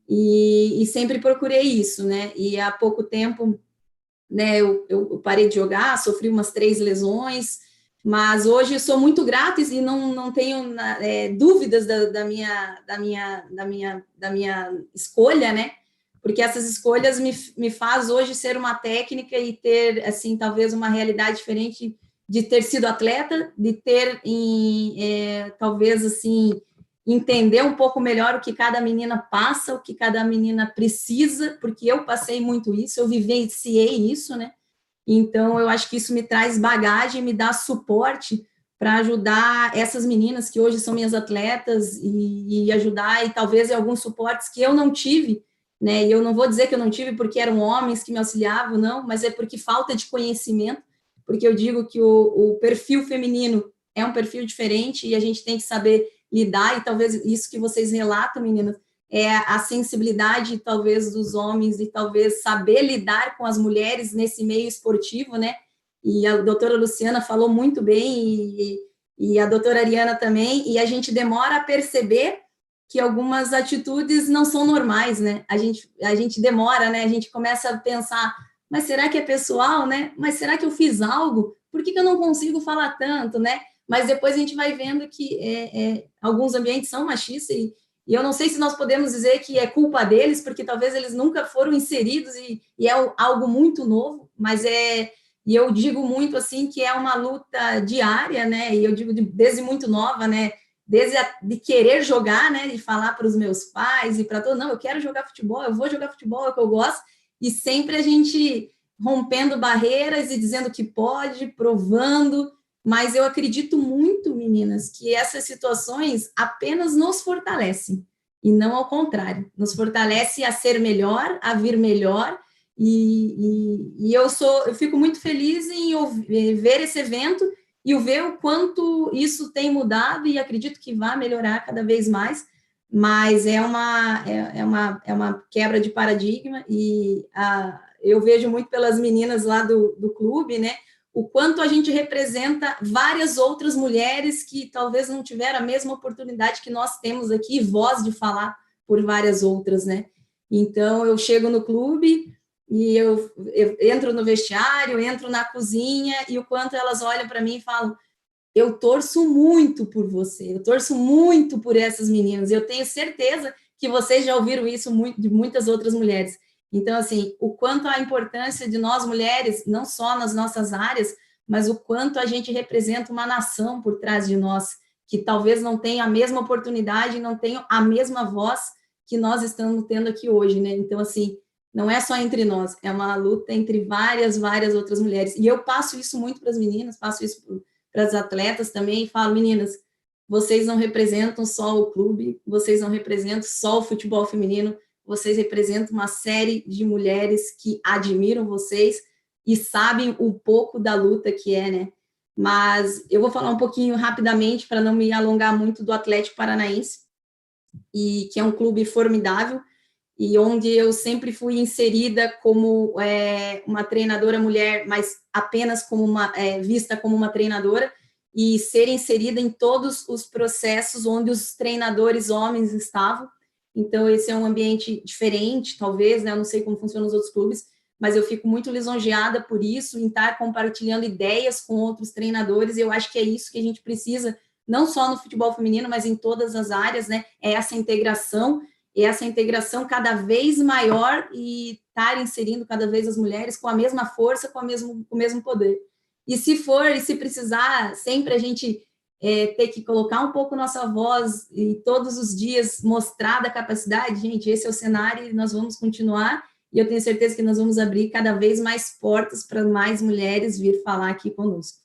e sempre procurei isso, né? E há pouco tempo, né, eu parei de jogar, sofri umas 3 lesões, mas hoje eu sou muito grata e não tenho dúvidas da minha escolha, né? Porque essas escolhas me faz hoje ser uma técnica e ter, assim, talvez uma realidade diferente de ter sido atleta, de ter, talvez, assim, entender um pouco melhor o que cada menina passa, o que cada menina precisa, porque eu passei muito isso, eu vivenciei isso, né? Então, eu acho que isso me traz bagagem, me dá suporte para ajudar essas meninas que hoje são minhas atletas e ajudar, e talvez em alguns suportes que eu não tive, né? E eu não vou dizer que eu não tive porque eram homens que me auxiliavam, não, mas é porque falta de conhecimento, porque eu digo que o perfil feminino é um perfil diferente e a gente tem que saber lidar, e talvez isso que vocês relatam, meninas, é a sensibilidade, talvez, dos homens e talvez saber lidar com as mulheres nesse meio esportivo, né? E a doutora Luciana falou muito bem, e a doutora Ariana também, e a gente demora a perceber que algumas atitudes não são normais, né? A gente demora, né? A gente começa a pensar, mas será que é pessoal, né? Mas será que eu fiz algo? Por que eu não consigo falar tanto, né? Mas depois a gente vai vendo que alguns ambientes são machistas e eu não sei se nós podemos dizer que é culpa deles, porque talvez eles nunca foram inseridos e é algo muito novo, mas e eu digo muito assim que é uma luta diária, né? E eu digo desde muito nova, né? Desde de querer jogar, né? De falar para os meus pais e para todos, não, eu quero jogar futebol, eu vou jogar futebol, é o que eu gosto, e sempre a gente rompendo barreiras e dizendo que pode, provando. Mas eu acredito muito, meninas, que essas situações apenas nos fortalecem, e não ao contrário, nos fortalece a ser melhor, a vir melhor, e eu fico muito feliz em ver esse evento e ver o quanto isso tem mudado, e acredito que vai melhorar cada vez mais, mas é uma quebra de paradigma, e eu vejo muito pelas meninas lá do clube, né, o quanto a gente representa várias outras mulheres que talvez não tiveram a mesma oportunidade que nós temos aqui, voz de falar por várias outras, né? Então, eu chego no clube e eu entro no vestiário, entro na cozinha, e o quanto elas olham para mim e falam, eu torço muito por você, eu torço muito por essas meninas, eu tenho certeza que vocês já ouviram isso de muitas outras mulheres. Então, assim, o quanto a importância de nós mulheres, não só nas nossas áreas, mas o quanto a gente representa uma nação por trás de nós, que talvez não tenha a mesma oportunidade, não tenha a mesma voz que nós estamos tendo aqui hoje, né? Então, assim, não é só entre nós, é uma luta entre várias outras mulheres. E eu passo isso muito para as meninas, passo isso para as atletas também, e falo, meninas, vocês não representam só o clube, vocês não representam só o futebol feminino, vocês representam uma série de mulheres que admiram vocês, e sabem um pouco da luta que é, né? Mas eu vou falar um pouquinho rapidamente, para não me alongar muito, do Atlético Paranaense, e que é um clube formidável, e onde eu sempre fui inserida como uma treinadora mulher, mas apenas como vista como uma treinadora, e ser inserida em todos os processos onde os treinadores homens estavam. Então, esse é um ambiente diferente, talvez, né? Eu não sei como funcionam os outros clubes, mas eu fico muito lisonjeada por isso, em estar compartilhando ideias com outros treinadores, e eu acho que é isso que a gente precisa, não só no futebol feminino, mas em todas as áreas, né? É essa integração cada vez maior, e estar inserindo cada vez as mulheres com a mesma força, com o mesmo poder. E se precisar, sempre a gente ter que colocar um pouco nossa voz e todos os dias mostrar da capacidade, gente, esse é o cenário e nós vamos continuar, e eu tenho certeza que nós vamos abrir cada vez mais portas para mais mulheres vir falar aqui conosco.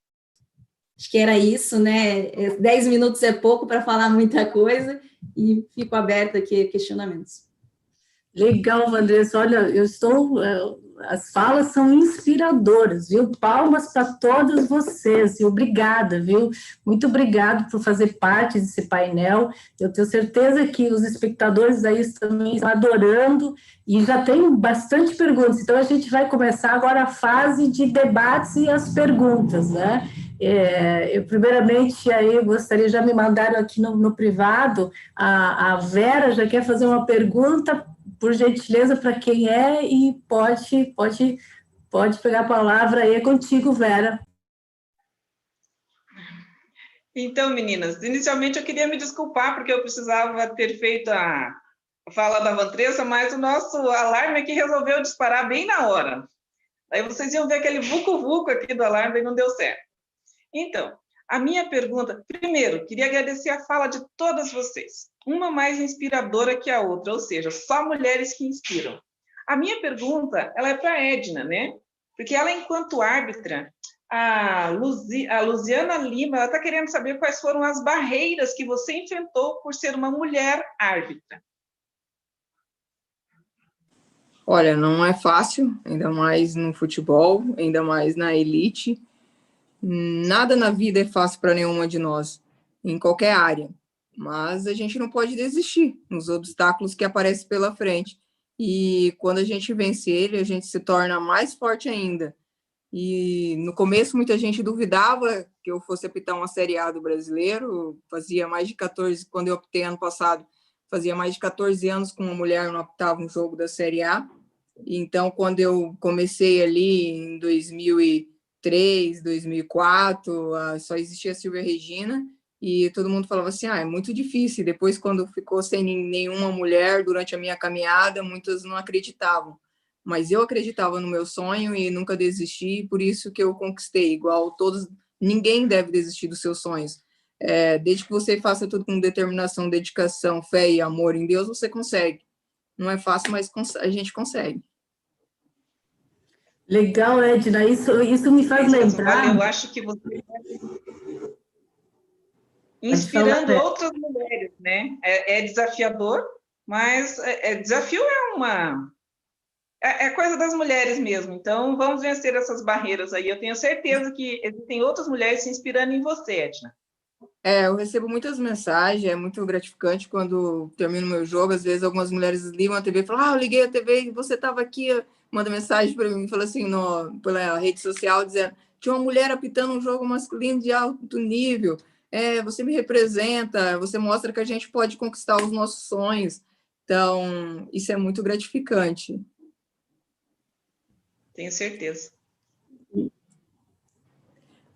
Acho que era isso, né? 10 minutos é pouco para falar muita coisa, e fico aberta aqui a questionamentos. Legal, Vanessa. Olha, as falas são inspiradoras, viu? Palmas para todas vocês, e obrigada, viu? Muito obrigado por fazer parte desse painel. Eu tenho certeza que os espectadores aí também estão adorando, e já tem bastante perguntas. Então, a gente vai começar agora a fase de debates e as perguntas, né? Eu, primeiramente, aí gostaria, já me mandaram aqui no privado, a Vera já quer fazer uma pergunta, por gentileza, para quem é, e pode pegar a palavra aí, é contigo, Vera. Então, meninas, inicialmente eu queria me desculpar, porque eu precisava ter feito a fala da Vanessa, mas o nosso alarme aqui resolveu disparar bem na hora. Aí vocês iam ver aquele vucu-vucu aqui do alarme e não deu certo. Então, a minha pergunta, primeiro, queria agradecer a fala de todas vocês, uma mais inspiradora que a outra, ou seja, só mulheres que inspiram. A minha pergunta, ela é para a Edna, né? Porque ela, enquanto árbitra, a Luziana Lima, ela está querendo saber quais foram as barreiras que você enfrentou por ser uma mulher árbitra. Olha, não é fácil, ainda mais no futebol, ainda mais na elite. Nada na vida é fácil para nenhuma de nós, em qualquer área. Mas a gente não pode desistir nos obstáculos que aparecem pela frente. E quando a gente vence ele, a gente se torna mais forte ainda. E no começo muita gente duvidava que eu fosse apitar uma Série A do Brasileiro. Fazia mais de 14, quando eu optei ano passado, fazia mais de 14 anos que uma mulher não apitava um jogo da Série A. Então, quando eu comecei ali em 2003, 2004, só existia a Silvia Regina, e todo mundo falava assim, é muito difícil. Depois, quando ficou sem nenhuma mulher durante a minha caminhada, muitas não acreditavam. Mas eu acreditava no meu sonho e nunca desisti, por isso que eu conquistei. Igual todos, ninguém deve desistir dos seus sonhos. Desde que você faça tudo com determinação, dedicação, fé e amor em Deus, você consegue. Não é fácil, mas a gente consegue. Legal, Edna, isso me faz lembrar... Eu acho que você inspirando outras mulheres, né? É desafiador, mas desafio é coisa das mulheres mesmo. Então, vamos vencer essas barreiras aí. Eu tenho certeza que existem outras mulheres se inspirando em você, Edna. Eu recebo muitas mensagens, é muito gratificante quando termino meu jogo. Às vezes, algumas mulheres ligam a TV e falam, eu liguei a TV e você estava aqui... Manda mensagem para mim, fala assim, pela rede social, dizendo, tinha uma mulher apitando um jogo masculino de alto nível, você me representa, você mostra que a gente pode conquistar os nossos sonhos. Então, isso é muito gratificante. Tenho certeza.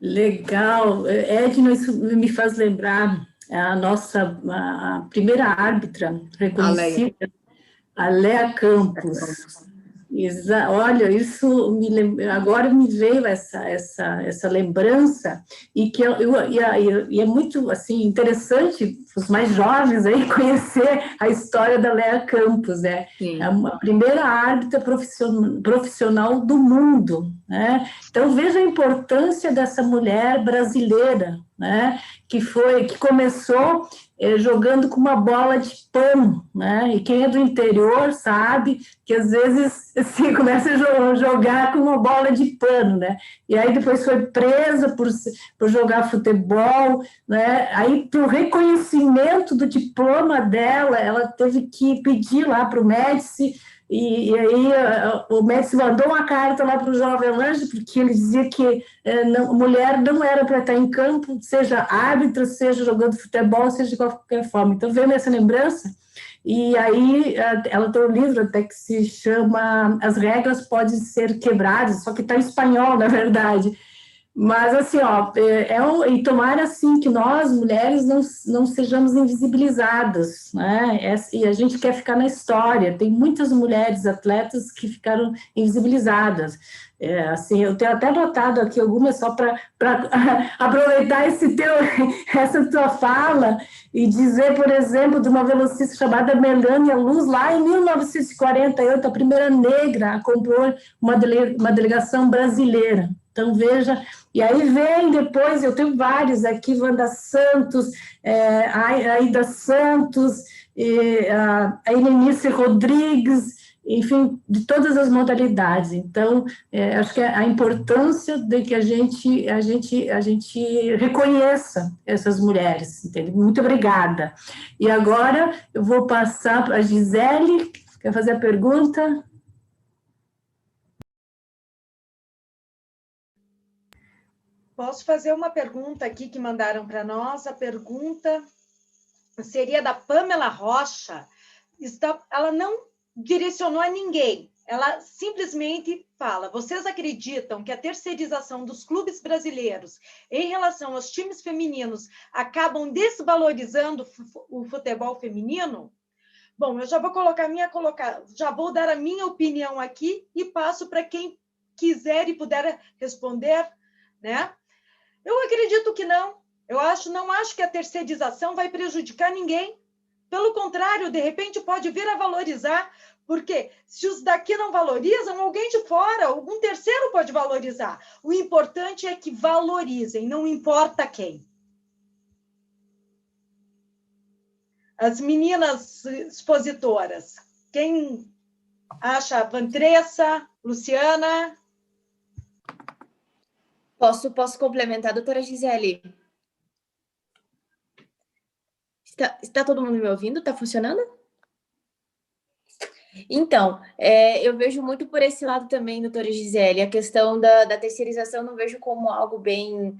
Legal. Edna, isso me faz lembrar a primeira árbitra reconhecida, a Léa Campos. Olha, isso agora me veio essa lembrança, e é muito assim, interessante os mais jovens aí conhecer a história da Léa Campos, né? Sim. É a primeira árbitra profissional do mundo, né? Então veja a importância dessa mulher brasileira, né? Que começou jogando com uma bola de pano, né? E quem é do interior sabe que às vezes assim, começa a jogar com uma bola de pano, né? E aí depois foi presa por jogar futebol, né? Aí para o reconhecimento do diploma dela, ela teve que pedir lá para o Médici. E aí o Médici mandou uma carta lá para o João Avelange, porque ele dizia que mulher não era para estar em campo, seja árbitra, seja jogando futebol, seja de qualquer forma. Então, veio nessa lembrança, e aí ela tem um livro até que se chama As Regras Podem Ser Quebradas, só que está em espanhol, na verdade. Mas, assim, e tomara, assim, que nós, mulheres, não sejamos invisibilizadas, né? E a gente quer ficar na história. Tem muitas mulheres atletas que ficaram invisibilizadas. Assim, eu tenho até anotado aqui algumas só para aproveitar essa tua fala e dizer, por exemplo, de uma velocista chamada Melânia Luz, lá em 1948, a primeira negra a compor uma delegação brasileira. Então, veja, e aí vem depois, eu tenho vários aqui, Wanda Santos, a Aida Santos, a Helenice Rodrigues, enfim, de todas as modalidades. Então, acho que a importância de que a gente reconheça essas mulheres, entende? Muito obrigada. E agora eu vou passar para a Gisele, quer fazer a pergunta? Posso fazer uma pergunta aqui que mandaram para nós? A pergunta seria da Pamela Rocha. Ela não direcionou a ninguém. Ela simplesmente fala: vocês acreditam que a terceirização dos clubes brasileiros em relação aos times femininos acabam desvalorizando o futebol feminino? Bom, eu já vou já vou dar a minha opinião aqui e passo para quem quiser e puder responder, né? Eu acredito que não. Não acho que a terceirização vai prejudicar ninguém. Pelo contrário, de repente pode vir a valorizar, porque se os daqui não valorizam, alguém de fora, algum terceiro pode valorizar. O importante é que valorizem, não importa quem. As meninas expositoras, quem acha? Vantressa, Luciana? Posso complementar, doutora Gisele? Está todo mundo me ouvindo? Está funcionando? Então, eu vejo muito por esse lado também, doutora Gisele, a questão da terceirização não vejo como algo bem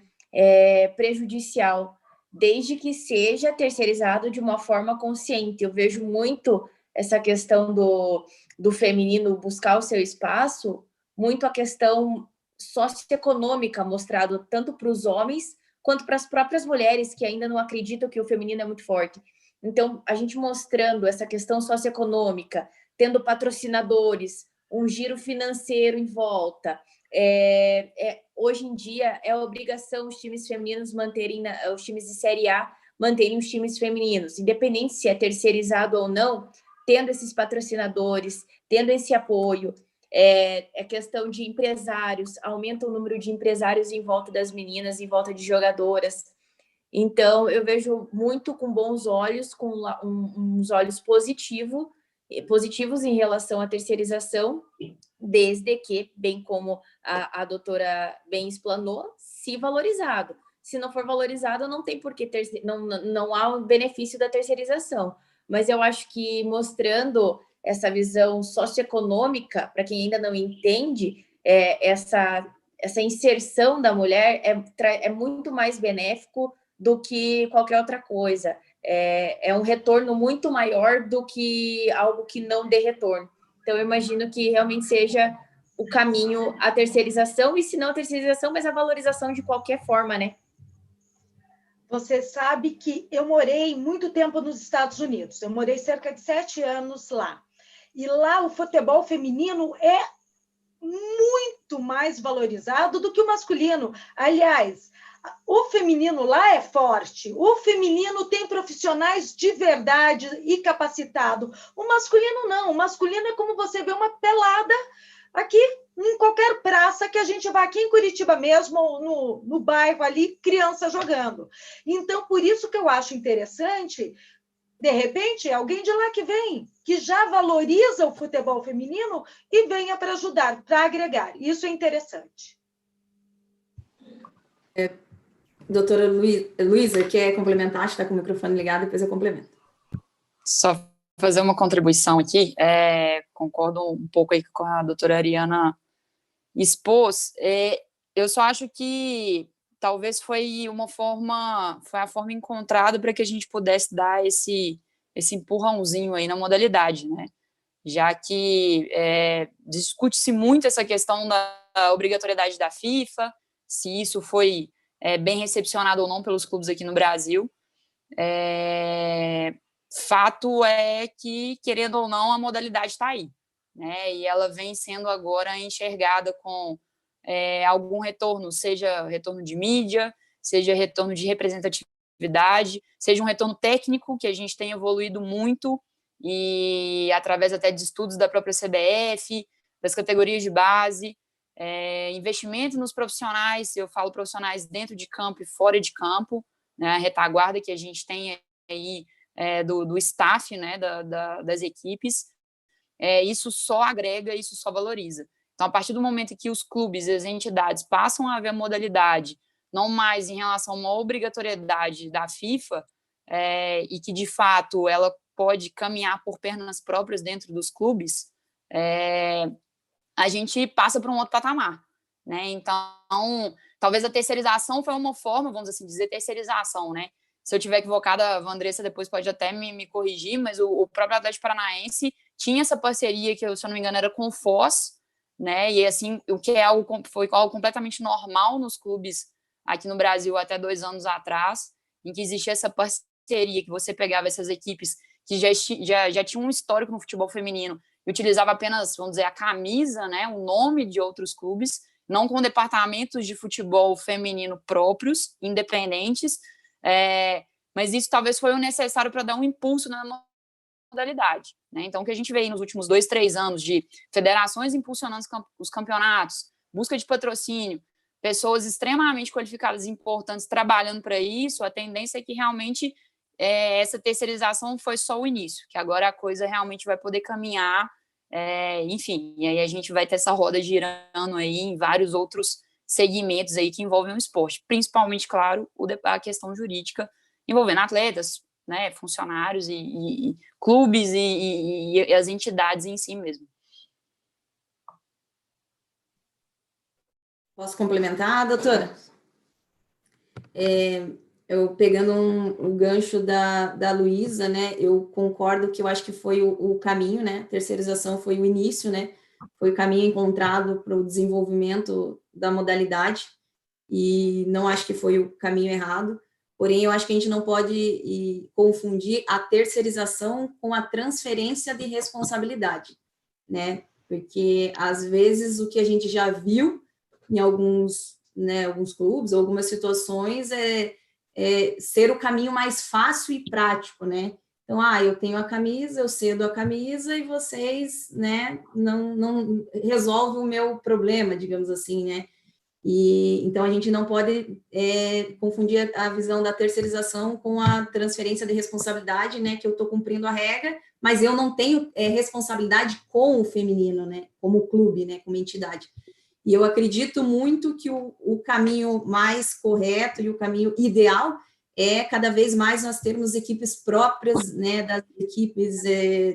prejudicial, desde que seja terceirizado de uma forma consciente. Eu vejo muito essa questão do feminino buscar o seu espaço, muito a questão socioeconômica mostrado tanto para os homens quanto para as próprias mulheres que ainda não acreditam que o feminino é muito forte. Então, a gente mostrando essa questão socioeconômica, tendo patrocinadores, um giro financeiro em volta. Hoje em dia, é obrigação os times femininos manterem, os times de Série A manterem os times femininos, independente se é terceirizado ou não, tendo esses patrocinadores, tendo esse apoio. Questão de empresários, aumenta o número de empresários em volta das meninas, em volta de jogadoras. Então, eu vejo muito com bons olhos, com uns olhos positivos em relação à terceirização, desde que, bem como a doutora bem explanou, se valorizado. Se não for valorizado, não tem por que não há um benefício da terceirização. Mas eu acho que mostrando essa visão socioeconômica, para quem ainda não entende, essa inserção da mulher é muito mais benéfico do que qualquer outra coisa. É um retorno muito maior do que algo que não dê retorno. Então, eu imagino que realmente seja o caminho a terceirização, e se não a terceirização, mas a valorização de qualquer forma, né? Você sabe que eu morei muito tempo nos Estados Unidos. Eu morei cerca de 7 anos lá. E lá o futebol feminino é muito mais valorizado do que o masculino. Aliás, O feminino lá é forte, o feminino tem profissionais de verdade e capacitado. O masculino não, o masculino é como você vê uma pelada aqui em qualquer praça que a gente vai, aqui em Curitiba mesmo, ou no bairro ali, criança jogando. Então, por isso que eu acho interessante, de repente, alguém de lá que vem, que já valoriza o futebol feminino e venha para ajudar, para agregar. Isso é interessante. Doutora Luísa, quer complementar? Está com o microfone ligado, depois eu complemento. Só fazer uma contribuição aqui, concordo um pouco aí com a doutora Ariana expôs, eu só acho que talvez foi a forma encontrada para que a gente pudesse dar esse empurrãozinho aí na modalidade, né? Já que discute-se muito essa questão da obrigatoriedade da FIFA, se isso foi bem recepcionado ou não pelos clubes aqui no Brasil. Fato é que, querendo ou não, a modalidade está aí, né? E ela vem sendo agora enxergada com algum retorno, seja retorno de mídia, seja retorno de representatividade, seja um retorno técnico, que a gente tem evoluído muito, e através até de estudos da própria CBF, das categorias de base, investimento nos profissionais, eu falo profissionais dentro de campo e fora de campo, né, a retaguarda que a gente tem aí do staff, né, das equipes, isso só agrega, isso só valoriza. Então, a partir do momento que os clubes e as entidades passam a ver a modalidade, não mais em relação a uma obrigatoriedade da FIFA, e que, de fato, ela pode caminhar por pernas próprias dentro dos clubes, a gente passa para um outro patamar, né? Então, talvez a terceirização foi uma forma, vamos assim dizer, terceirização, né? Se eu tiver equivocada, a Vandressa depois pode até me corrigir, mas o próprio Atlético Paranaense tinha essa parceria que, se eu não me engano, era com o Foz, né? E assim, o que foi algo completamente normal nos clubes aqui no Brasil até 2 anos atrás, em que existia essa parceria, que você pegava essas equipes que já tinham um histórico no futebol feminino e utilizava apenas, vamos dizer, a camisa, né, o nome de outros clubes, não com departamentos de futebol feminino próprios, independentes, mas isso talvez foi o necessário para dar um impulso na modalidade, né? Então, o que a gente vê aí nos últimos 2, 3 anos de federações impulsionando os campeonatos, busca de patrocínio, pessoas extremamente qualificadas e importantes trabalhando para isso, a tendência é que realmente essa terceirização foi só o início, que agora a coisa realmente vai poder caminhar, enfim, e aí a gente vai ter essa roda girando aí em vários outros segmentos aí que envolvem o esporte, principalmente, claro, a questão jurídica envolvendo atletas, né, funcionários e clubes e as entidades em si mesmo. Posso complementar, doutora? Eu pegando o gancho da Luísa, né, eu concordo que eu acho que foi o caminho, né, a terceirização foi o início, né, foi o caminho encontrado para o desenvolvimento da modalidade, e não acho que foi o caminho errado, porém eu acho que a gente não pode confundir a terceirização com a transferência de responsabilidade, né, porque às vezes o que a gente já viu em alguns clubes, algumas situações, ser o caminho mais fácil e prático, né? Então, eu tenho a camisa, eu cedo a camisa e vocês, né, não resolvem o meu problema, digamos assim, né? E então a gente não pode confundir a visão da terceirização com a transferência de responsabilidade, né? Que eu estou cumprindo a regra, mas eu não tenho responsabilidade com o feminino, né? Como clube, né? Como entidade. E eu acredito muito que o caminho mais correto e o caminho ideal é cada vez mais nós termos equipes próprias, né, das equipes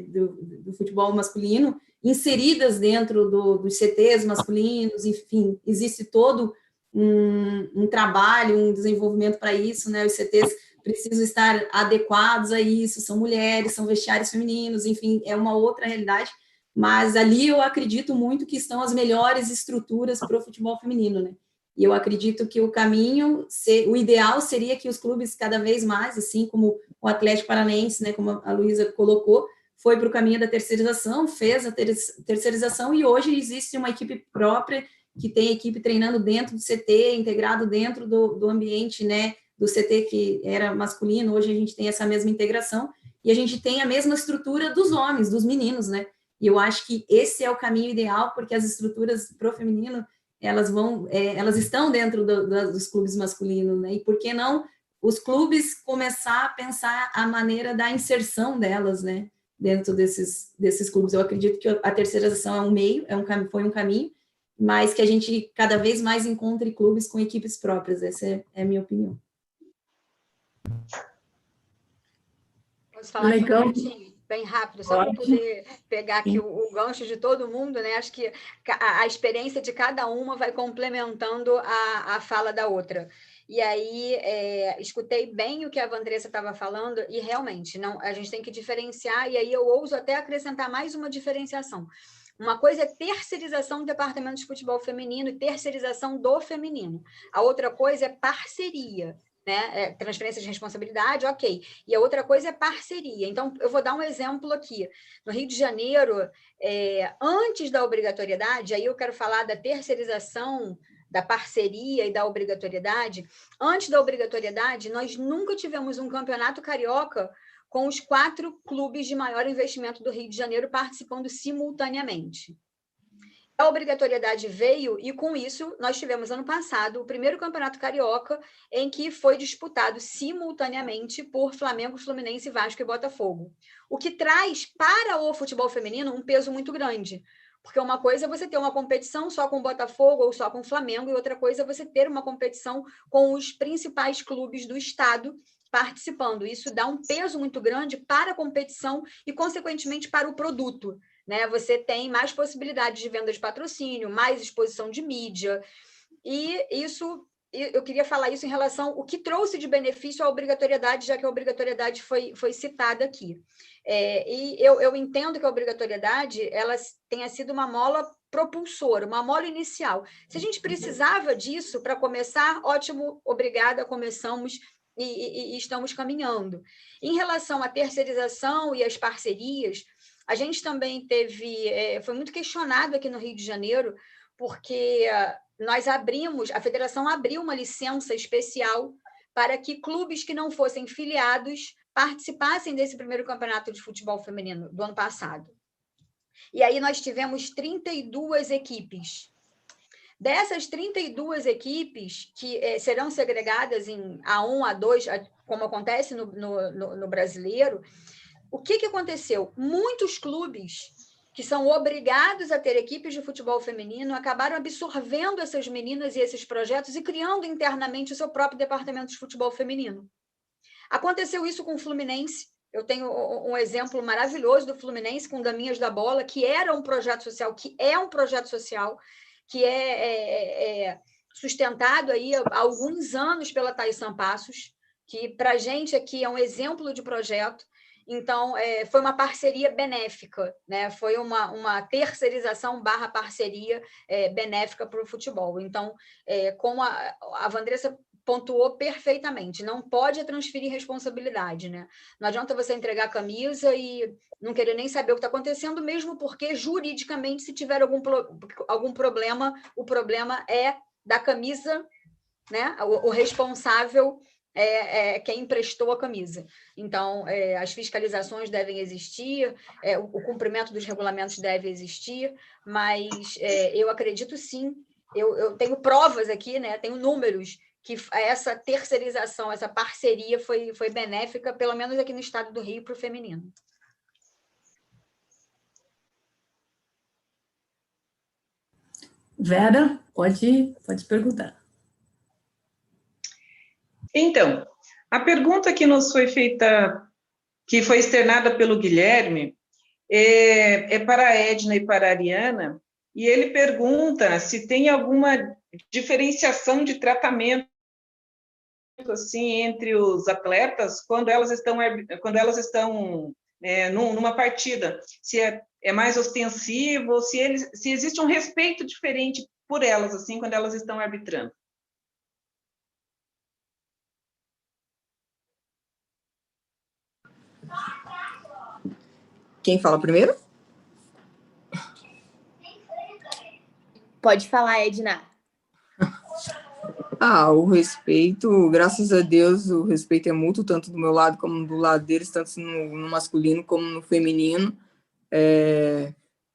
do futebol masculino inseridas dentro dos CTs masculinos, enfim, existe todo um trabalho, um desenvolvimento para isso, né, os CTs precisam estar adequados a isso, são mulheres, são vestiários femininos, enfim, é uma outra realidade, mas ali eu acredito muito que estão as melhores estruturas para o futebol feminino, né? E eu acredito que o caminho, o ideal seria que os clubes cada vez mais, assim como o Atlético Paranaense, né, como a Luísa colocou, foi para o caminho da terceirização, fez a terceirização e hoje existe uma equipe própria que tem equipe treinando dentro do CT, integrado dentro do ambiente, né, do CT que era masculino, hoje a gente tem essa mesma integração, e a gente tem a mesma estrutura dos homens, dos meninos, né, e eu acho que esse é o caminho ideal, porque as estruturas pro feminino, elas estão dentro dos clubes masculinos, né, e por que não os clubes começar a pensar a maneira da inserção delas, né, dentro desses clubes. Eu acredito que a terceirização é um meio, foi um caminho, mas que a gente cada vez mais encontre clubes com equipes próprias. Essa é a minha opinião. Posso falar Legal. aqui um minutinho? Bem rápido, só para poder pegar aqui o gancho de todo mundo, né? Acho que a experiência de cada uma vai complementando a fala da outra. E aí, escutei bem o que a Vandressa estava falando, e realmente, não, a gente tem que diferenciar, e aí eu ouso até acrescentar mais uma diferenciação. Uma coisa é terceirização do departamento de futebol feminino e terceirização do feminino. A outra coisa é parceria, né? Transferência de responsabilidade, ok. E a outra coisa é parceria. Então, eu vou dar um exemplo aqui. No Rio de Janeiro, antes da obrigatoriedade, aí eu quero falar da terceirização, da parceria e da obrigatoriedade. Antes da obrigatoriedade, nós nunca tivemos um campeonato carioca com os 4 clubes de maior investimento do Rio de Janeiro participando simultaneamente. A obrigatoriedade veio e, com isso, nós tivemos, ano passado, o primeiro campeonato carioca em que foi disputado simultaneamente por Flamengo, Fluminense, Vasco e Botafogo. O que traz para o futebol feminino um peso muito grande. Porque uma coisa é você ter uma competição só com o Botafogo ou só com o Flamengo, e outra coisa é você ter uma competição com os principais clubes do estado participando. Isso dá um peso muito grande para a competição e, consequentemente, para o produto. Né? Você tem mais possibilidades de venda de patrocínio, mais exposição de mídia, e isso, eu queria falar isso em relação ao que trouxe de benefício à obrigatoriedade, já que a obrigatoriedade foi citada aqui. E eu entendo que a obrigatoriedade ela tenha sido uma mola propulsora, uma mola inicial. Se a gente precisava disso para começar, ótimo, obrigada, começamos e estamos caminhando. Em relação à terceirização e às parcerias, a gente também foi muito questionado aqui no Rio de Janeiro, porque a federação abriu uma licença especial para que clubes que não fossem filiados participassem desse primeiro campeonato de futebol feminino do ano passado. E aí nós tivemos 32 equipes. Dessas 32 equipes, que serão segregadas em A1, A2, como acontece no brasileiro, o que aconteceu? Muitos clubes que são obrigados a ter equipes de futebol feminino acabaram absorvendo essas meninas e esses projetos e criando internamente o seu próprio departamento de futebol feminino. Aconteceu isso com o Fluminense. Eu tenho um exemplo maravilhoso do Fluminense com Daminhas da Bola, que era um projeto social, que é um projeto social, que é sustentado aí há alguns anos pela Thaís Sampassos, que para a gente aqui é um exemplo de projeto. Então, foi uma parceria benéfica, né? Foi uma terceirização / parceria benéfica para o futebol. Então, como a Vandressa pontuou perfeitamente, não pode transferir responsabilidade, né? Não adianta você entregar a camisa e não querer nem saber o que está acontecendo, mesmo porque, juridicamente, se tiver algum problema, o problema é da camisa, né? O responsável quem emprestou a camisa. Então, as fiscalizações devem existir, o cumprimento dos regulamentos deve existir, mas eu acredito sim, eu tenho provas aqui, né? Tenho números que essa terceirização, essa parceria foi benéfica, pelo menos aqui no estado do Rio, para o feminino. Vera, pode perguntar. Então, a pergunta que nos foi feita, que foi externada pelo Guilherme, é para a Edna e para a Ariana, e ele pergunta se tem alguma diferenciação de tratamento assim entre os atletas quando elas estão numa partida, se é mais ostensivo, ou se existe um respeito diferente por elas assim quando elas estão arbitrando. Quem fala primeiro? Pode falar, Edna. O respeito, graças a Deus, o respeito é mútuo, tanto do meu lado como do lado deles, tanto no masculino como no feminino.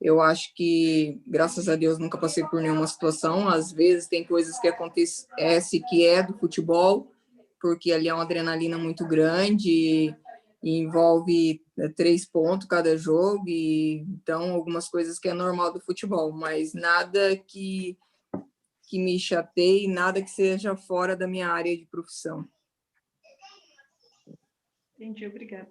Eu acho que, graças a Deus, nunca passei por nenhuma situação. Às vezes tem coisas que acontecem que é do futebol, porque ali é uma adrenalina muito grande, e envolve 3 pontos cada jogo, então algumas coisas que é normal do futebol, mas nada que me chateie, nada que seja fora da minha área de profissão. Entendi, obrigada.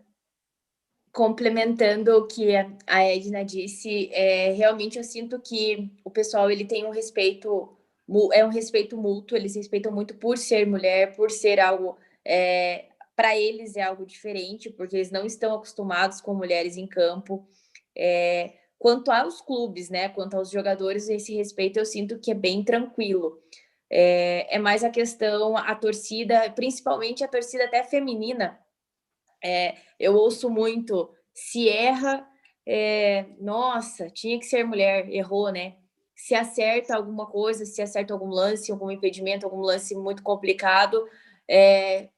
Complementando o que a Edna disse, realmente eu sinto que o pessoal ele tem um respeito mútuo, eles se respeitam muito por ser mulher, por ser algo, para eles é algo diferente, porque eles não estão acostumados com mulheres em campo. Quanto aos clubes, né, quanto aos jogadores, esse respeito eu sinto que é bem tranquilo. É mais a questão, a torcida, principalmente a torcida até feminina, eu ouço muito, se erra, nossa, tinha que ser mulher, errou, né? Se acerta alguma coisa, se acerta algum lance, algum impedimento, algum lance muito complicado,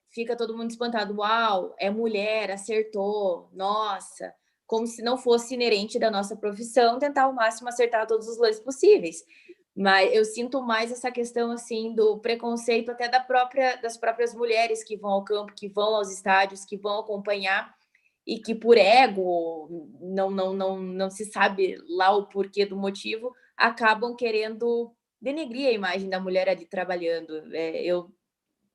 fica todo mundo espantado. Uau, é mulher, acertou, nossa. Como se não fosse inerente da nossa profissão tentar ao máximo acertar todos os lances possíveis. Mas eu sinto mais essa questão assim do preconceito até das próprias mulheres que vão ao campo, que vão aos estádios, que vão acompanhar e que por ego, não se sabe lá o porquê do motivo, acabam querendo denegrir a imagem da mulher ali trabalhando. Eu,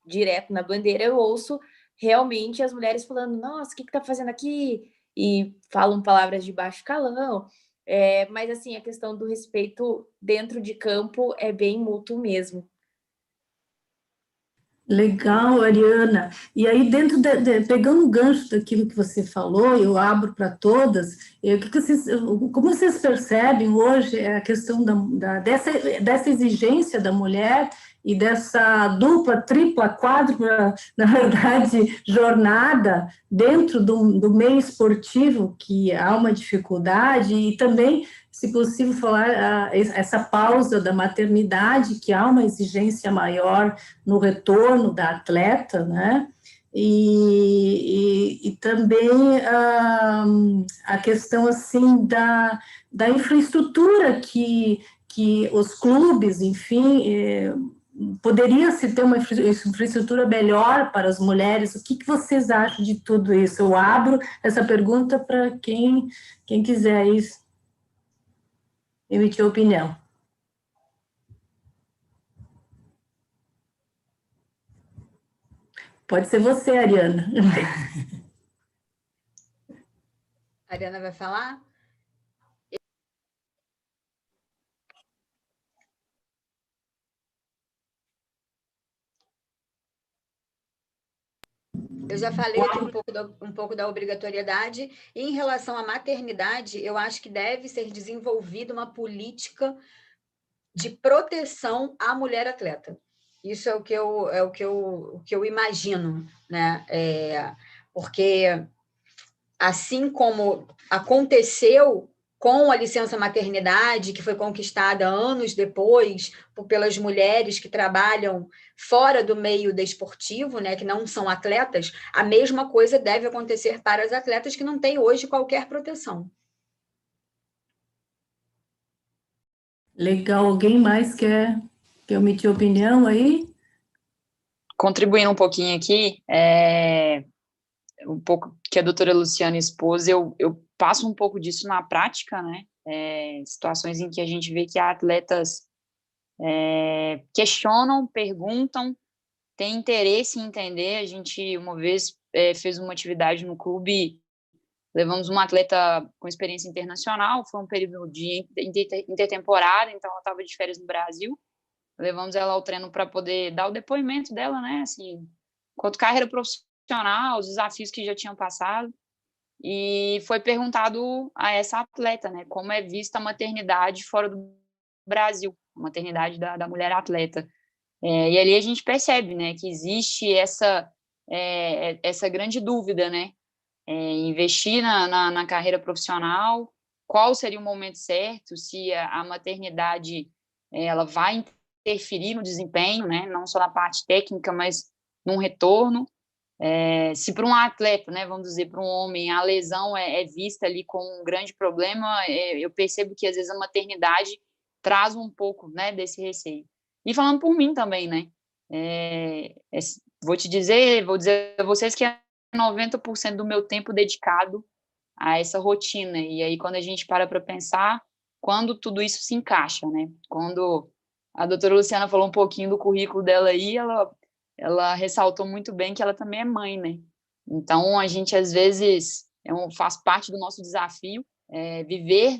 direto na bandeira, eu ouço realmente as mulheres falando, nossa, o que está fazendo aqui? E falam palavras de baixo calão. Mas, assim, a questão do respeito dentro de campo é bem mútuo mesmo. Legal, Ariana. E aí, pegando o gancho daquilo que você falou, eu abro para todas, como vocês percebem hoje a questão dessa exigência da mulher e dessa dupla, tripla, quádrupla, na verdade, jornada dentro do meio esportivo, que há uma dificuldade, e também, se possível, falar essa pausa da maternidade, que há uma exigência maior no retorno da atleta, né? E também a questão assim da infraestrutura que os clubes, enfim, poderia se ter uma infraestrutura melhor para as mulheres. O que vocês acham de tudo isso? Eu abro essa pergunta para quem quiser emitir opinião. Pode ser você, Ariana. A Ariana vai falar? Eu já falei aqui um pouco da obrigatoriedade, e em relação à maternidade, eu acho que deve ser desenvolvida uma política de proteção à mulher atleta. Isso é o que eu imagino, né? Porque, assim como aconteceu com a licença maternidade, que foi conquistada anos depois pelas mulheres que trabalham fora do meio desportivo, né, que não são atletas, a mesma coisa deve acontecer para as atletas que não têm hoje qualquer proteção. Legal. Alguém mais quer emitir opinião aí? Contribuindo um pouquinho aqui, um pouco que a doutora Luciana expôs, eu passo um pouco disso na prática, né? Situações em que a gente vê que atletas questionam, perguntam, têm interesse em entender. A gente, uma vez, fez uma atividade no clube, levamos uma atleta com experiência internacional, foi um período de intertemporada, então ela estava de férias no Brasil, levamos ela ao treino para poder dar o depoimento dela, né, assim, quanto carreira profissional, os desafios que já tinham passado, e foi perguntado a essa atleta, né, como é vista a maternidade fora do Brasil, a maternidade da mulher atleta. E ali a gente percebe, né, que existe essa grande dúvida, né, investir na carreira profissional, qual seria o momento certo, se a maternidade ela vai interferir no desempenho, né? Não só na parte técnica, mas num retorno. Se para um atleta, né, vamos dizer, para um homem, a lesão é vista ali como um grande problema, eu percebo que às vezes a maternidade traz um pouco, né, desse receio. E falando por mim também, né, vou dizer a vocês que é 90% do meu tempo dedicado a essa rotina. E aí quando a gente para pensar, quando tudo isso se encaixa, né, quando a doutora Luciana falou um pouquinho do currículo dela aí, ela ressaltou muito bem que ela também é mãe, né? Então, a gente, às vezes, faz parte do nosso desafio, viver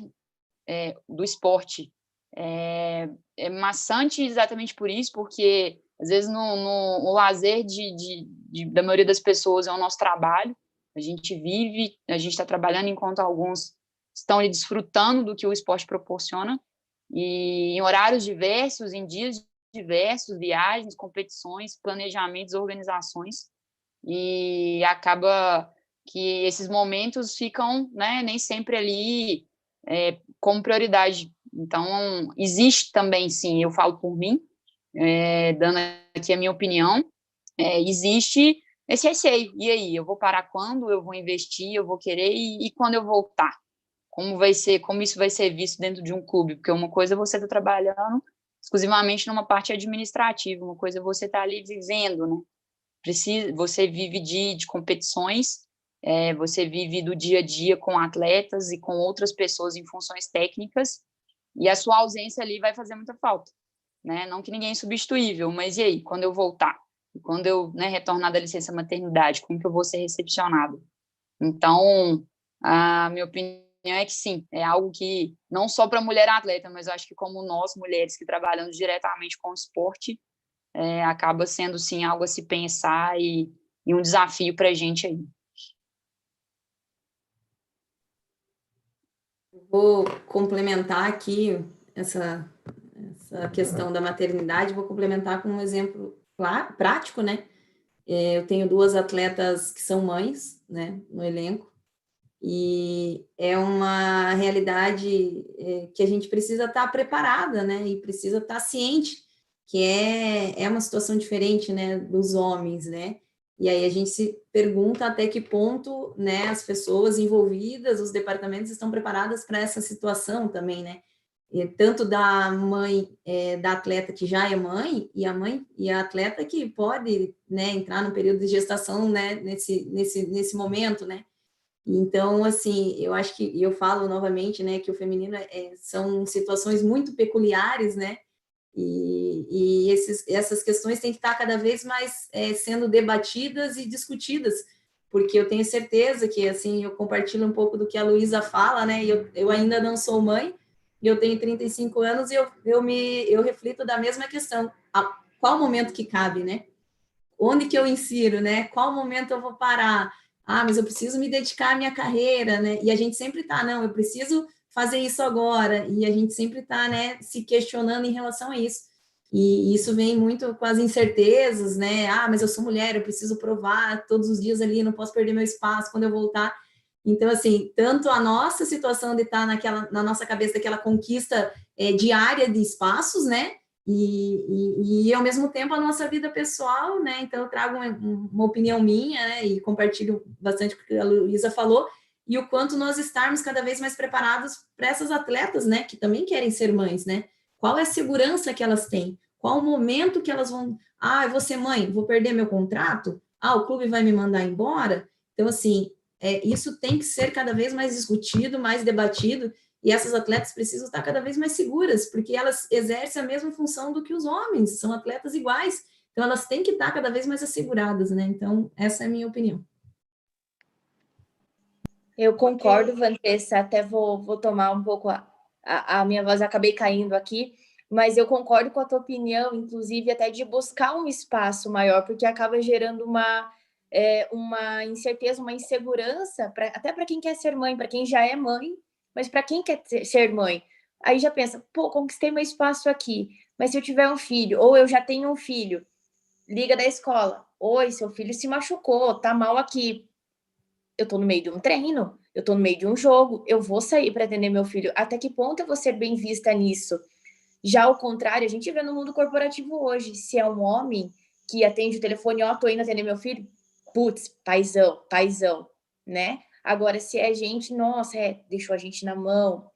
do esporte. É maçante exatamente por isso, porque, às vezes, o lazer da maioria das pessoas é o nosso trabalho. A gente vive, a gente está trabalhando enquanto alguns estão ali desfrutando do que o esporte proporciona, e em horários diversos, em dias diversos, viagens, competições, planejamentos, organizações, e acaba que esses momentos ficam, né, nem sempre ali como prioridade. Então, existe também, sim, eu falo por mim, dando aqui a minha opinião, existe esse receio. E aí, eu vou parar quando? Eu vou investir? Eu vou querer? E quando eu voltar? Como isso vai ser visto dentro de um clube? Porque uma coisa é você estar trabalhando exclusivamente numa parte administrativa, uma coisa é você estar ali vivendo, né? Você vive de competições, você vive do dia a dia com atletas e com outras pessoas em funções técnicas, e a sua ausência ali vai fazer muita falta, né? Não que ninguém é substituível, mas e aí, quando eu voltar? Quando eu, né, retornar da licença maternidade, como que eu vou ser recepcionado? Então, a minha opinião é que sim, é algo que não só para mulher atleta, mas eu acho que como nós, mulheres que trabalhamos diretamente com o esporte, acaba sendo sim algo a se pensar e um desafio para a gente aí. Vou complementar aqui essa questão da maternidade, vou complementar com um exemplo prático, né? Eu tenho 2 atletas que são mães, né, no elenco, e é uma realidade que a gente precisa estar preparada, né, e precisa estar ciente que é uma situação diferente, né, dos homens, né, e aí a gente se pergunta até que ponto, né, as pessoas envolvidas, os departamentos estão preparadas para essa situação também, né, tanto da mãe, da atleta que já é mãe, e a atleta que pode, né, entrar no período de gestação, né, nesse momento, né. Então, assim, eu acho que, eu falo novamente, né, que o feminino são situações muito peculiares, né, e essas questões têm que estar cada vez mais sendo debatidas e discutidas, porque eu tenho certeza que, assim, eu compartilho um pouco do que a Luísa fala, né, e eu ainda não sou mãe, eu tenho 35 anos e eu reflito da mesma questão, qual momento que cabe, né? Onde que eu insiro, né? Qual momento eu vou parar? Ah, mas eu preciso me dedicar à minha carreira, né? E a gente sempre tá, não, eu preciso fazer isso agora, e a gente sempre tá, né, se questionando em relação a isso. E isso vem muito com as incertezas, né? Ah, mas eu sou mulher, eu preciso provar todos os dias ali, não posso perder meu espaço quando eu voltar. Então, assim, tanto a nossa situação de estar na nossa cabeça daquela conquista diária de espaços, né? E, ao mesmo tempo, a nossa vida pessoal, né? Então, eu trago uma opinião minha, né? E compartilho bastante o que a Luísa falou, e o quanto nós estarmos cada vez mais preparados para essas atletas, né? Que também querem ser mães, né? Qual é a segurança que elas têm? Qual o momento que elas vão... Ah, eu vou ser mãe, vou perder meu contrato? Ah, o clube vai me mandar embora? Então, assim... isso tem que ser cada vez mais discutido, mais debatido, e essas atletas precisam estar cada vez mais seguras, porque elas exercem a mesma função do que os homens, são atletas iguais, então elas têm que estar cada vez mais asseguradas, né? Então, essa é a minha opinião. Eu concordo, Vanessa, até vou tomar um pouco a minha voz, acabei caindo aqui, mas eu concordo com a tua opinião, inclusive até de buscar um espaço maior, porque acaba gerando uma incerteza, uma insegurança, até para quem quer ser mãe, para quem já é mãe, mas para quem quer ser mãe, aí já pensa, pô, conquistei meu espaço aqui, mas se eu tiver um filho, ou eu já tenho um filho, liga da escola, oi, seu filho se machucou, tá mal aqui, eu tô no meio de um treino, eu tô no meio de um jogo, eu vou sair para atender meu filho, até que ponto eu vou ser bem vista nisso? Já ao contrário, a gente vê no mundo corporativo hoje, se é um homem que atende o telefone, ó, tô indo atender meu filho, putz, paizão, né? Agora, se é gente, nossa, deixou a gente na mão,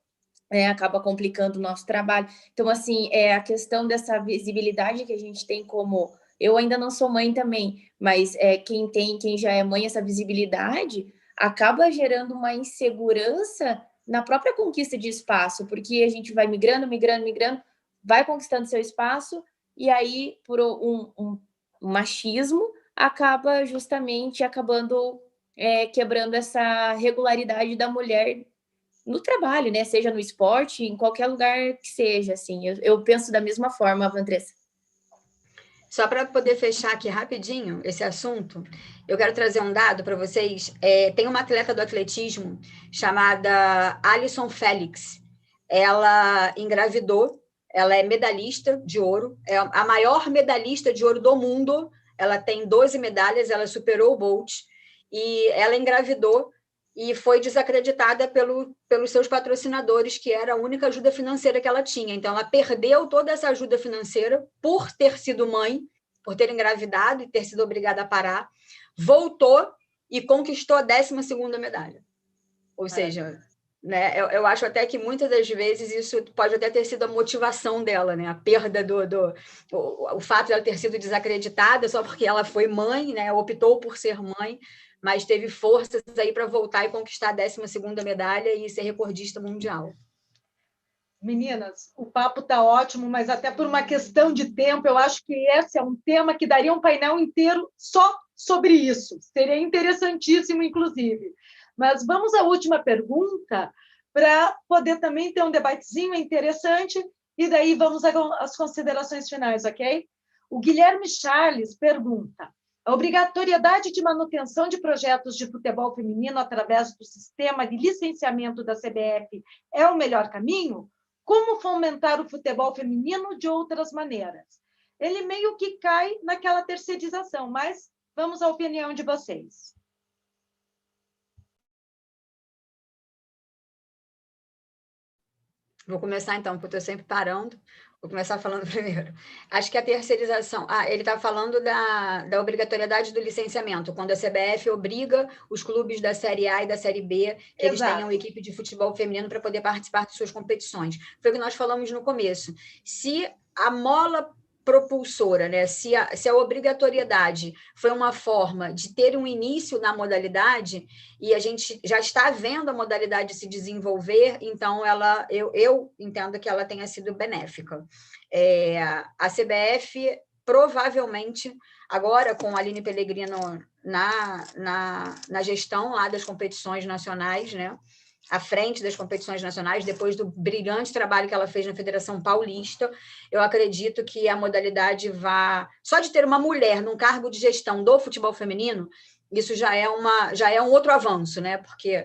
acaba complicando o nosso trabalho. Então, assim, a questão dessa visibilidade que a gente tem como... Eu ainda não sou mãe também, mas quem já é mãe, essa visibilidade acaba gerando uma insegurança na própria conquista de espaço, porque a gente vai migrando, vai conquistando seu espaço, e aí, por um machismo, acaba justamente quebrando essa regularidade da mulher no trabalho, né? Seja no esporte, em qualquer lugar que seja, assim. Eu penso da mesma forma, Vantressa. Só para poder fechar aqui rapidinho esse assunto, eu quero trazer um dado para vocês. Tem uma atleta do atletismo chamada Alison Felix. Ela engravidou, ela é medalhista de ouro, é a maior medalhista de ouro do mundo. Ela tem 12 medalhas, ela superou o Bolt, e ela engravidou e foi desacreditada pelos seus patrocinadores, que era a única ajuda financeira que ela tinha. Então, ela perdeu toda essa ajuda financeira por ter sido mãe, por ter engravidado e ter sido obrigada a parar, voltou e conquistou a 12ª medalha. Ou seja, né, eu acho até que muitas das vezes isso pode até ter sido a motivação dela, né? A perda o fato de ela ter sido desacreditada só porque ela foi mãe, né? Optou por ser mãe, mas teve forças aí para voltar e conquistar a 12ª medalha e ser recordista mundial. Meninas, o papo está ótimo, mas até por uma questão de tempo, eu acho que esse é um tema que daria um painel inteiro só sobre isso. Seria interessantíssimo, inclusive. Mas vamos à última pergunta, para poder também ter um debatezinho interessante, e daí vamos às considerações finais, ok? O Guilherme Charles pergunta: a obrigatoriedade de manutenção de projetos de futebol feminino através do sistema de licenciamento da CBF é o melhor caminho? Como fomentar o futebol feminino de outras maneiras? Ele meio que cai naquela terceirização, mas vamos à opinião de vocês. Vou começar, então, porque eu estou sempre parando. Vou começar falando primeiro. Acho que a terceirização... ele está falando da obrigatoriedade do licenciamento, quando a CBF obriga os clubes da Série A e da Série B que eles tenham equipe de futebol feminino para poder participar de suas competições. Foi o que nós falamos no começo. Se a mola propulsora, né? Se a obrigatoriedade foi uma forma de ter um início na modalidade, e a gente já está vendo a modalidade se desenvolver, então eu entendo que ela tenha sido benéfica. A CBF provavelmente, agora com a Aline Pellegrino na gestão lá das competições nacionais, né? À frente das competições nacionais, depois do brilhante trabalho que ela fez na Federação Paulista, eu acredito que a modalidade só de ter uma mulher num cargo de gestão do futebol feminino, isso já é um outro avanço, né? Porque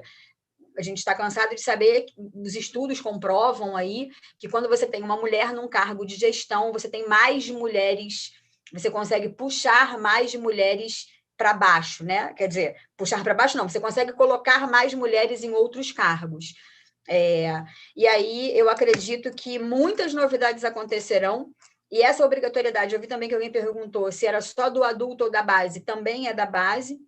a gente está cansado de saber, os estudos comprovam aí, que quando você tem uma mulher num cargo de gestão, você tem mais mulheres, você consegue puxar mais mulheres para baixo, né? Quer dizer, puxar para baixo não, você consegue colocar mais mulheres em outros cargos. E aí eu acredito que muitas novidades acontecerão, e essa obrigatoriedade, eu vi também que alguém perguntou se era só do adulto ou da base, também é da base,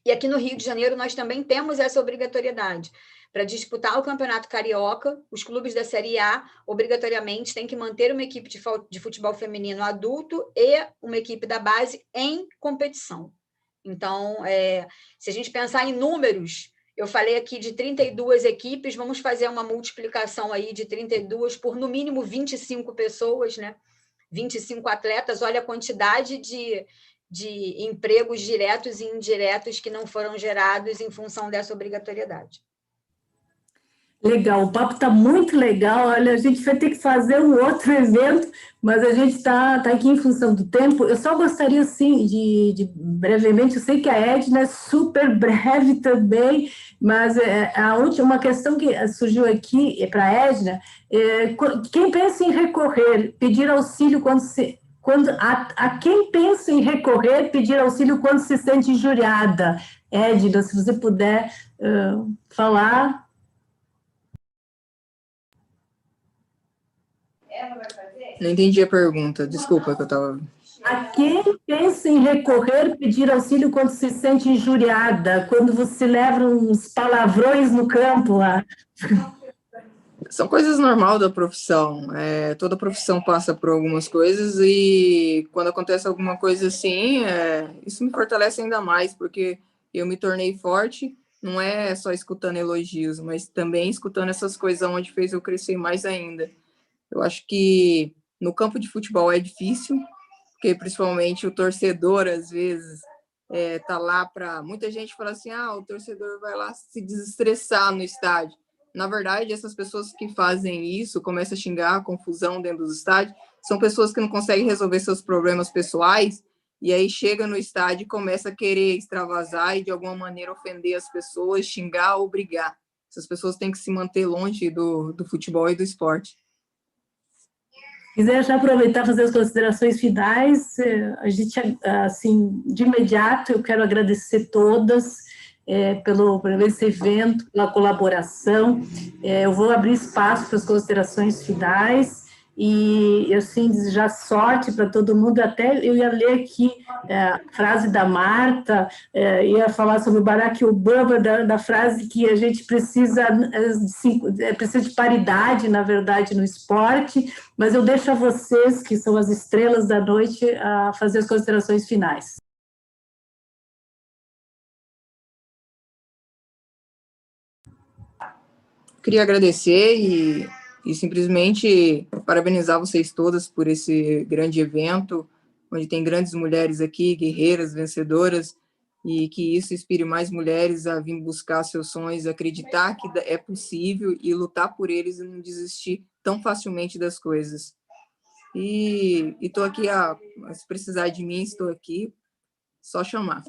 e aqui no Rio de Janeiro nós também temos essa obrigatoriedade. Para disputar o Campeonato Carioca, os clubes da Série A, obrigatoriamente, têm que manter uma equipe de futebol feminino adulto e uma equipe da base em competição. Então, se a gente pensar em números, eu falei aqui de 32 equipes, vamos fazer uma multiplicação aí de 32 por, no mínimo, 25 pessoas, né? 25 atletas, olha a quantidade de empregos diretos e indiretos que não foram gerados em função dessa obrigatoriedade. Legal, o papo está muito legal. Olha, a gente vai ter que fazer um outro evento, mas a gente está aqui em função do tempo. Eu só gostaria, assim, de brevemente, eu sei que a Edna é super breve também, mas uma questão que surgiu aqui para a Edna, quem pensa em recorrer, pedir auxílio a quem pensa em recorrer, pedir auxílio quando se sente injuriada? Edna, se você puder falar... Não entendi a pergunta, desculpa que eu estava... A quem pensa em recorrer, pedir auxílio quando se sente injuriada, quando você leva uns palavrões no campo lá? São coisas normais da profissão. Toda profissão passa por algumas coisas e quando acontece alguma coisa assim, isso me fortalece ainda mais, porque eu me tornei forte, não é só escutando elogios, mas também escutando essas coisas onde fez eu crescer mais ainda. Eu acho que no campo de futebol é difícil, porque principalmente o torcedor, às vezes, tá lá para... Muita gente fala assim, o torcedor vai lá se desestressar no estádio. Na verdade, essas pessoas que fazem isso, começam a xingar, a confusão dentro dos estádios, são pessoas que não conseguem resolver seus problemas pessoais, e aí chega no estádio e começa a querer extravasar e, de alguma maneira, ofender as pessoas, xingar ou brigar. Essas pessoas têm que se manter longe do futebol e do esporte. Quiser já aproveitar e fazer as considerações finais, a gente, assim, de imediato, eu quero agradecer todas pelo esse evento, pela colaboração. Eu vou abrir espaço para as considerações finais e, assim, desejar sorte para todo mundo. Até eu ia ler aqui a frase da Marta, ia falar sobre o Barack Obama, da frase que a gente precisa de paridade, na verdade, no esporte, mas eu deixo a vocês, que são as estrelas da noite, a fazer as considerações finais. Queria agradecer e simplesmente parabenizar vocês todas por esse grande evento, onde tem grandes mulheres aqui, guerreiras, vencedoras, e que isso inspire mais mulheres a vir buscar seus sonhos, acreditar que é possível e lutar por eles e não desistir tão facilmente das coisas. E estou aqui, se precisar de mim, estou aqui, só chamar.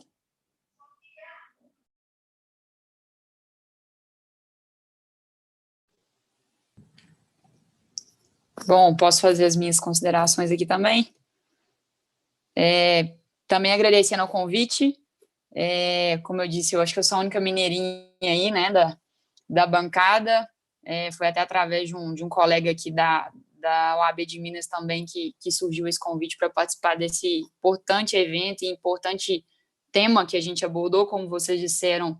Bom, posso fazer as minhas considerações aqui também? Também agradecendo ao convite. Como eu disse, eu acho que eu sou a única mineirinha aí, né, da bancada. Foi até através de um colega aqui da UAB de Minas também que surgiu esse convite para participar desse importante evento e importante tema que a gente abordou. Como vocês disseram,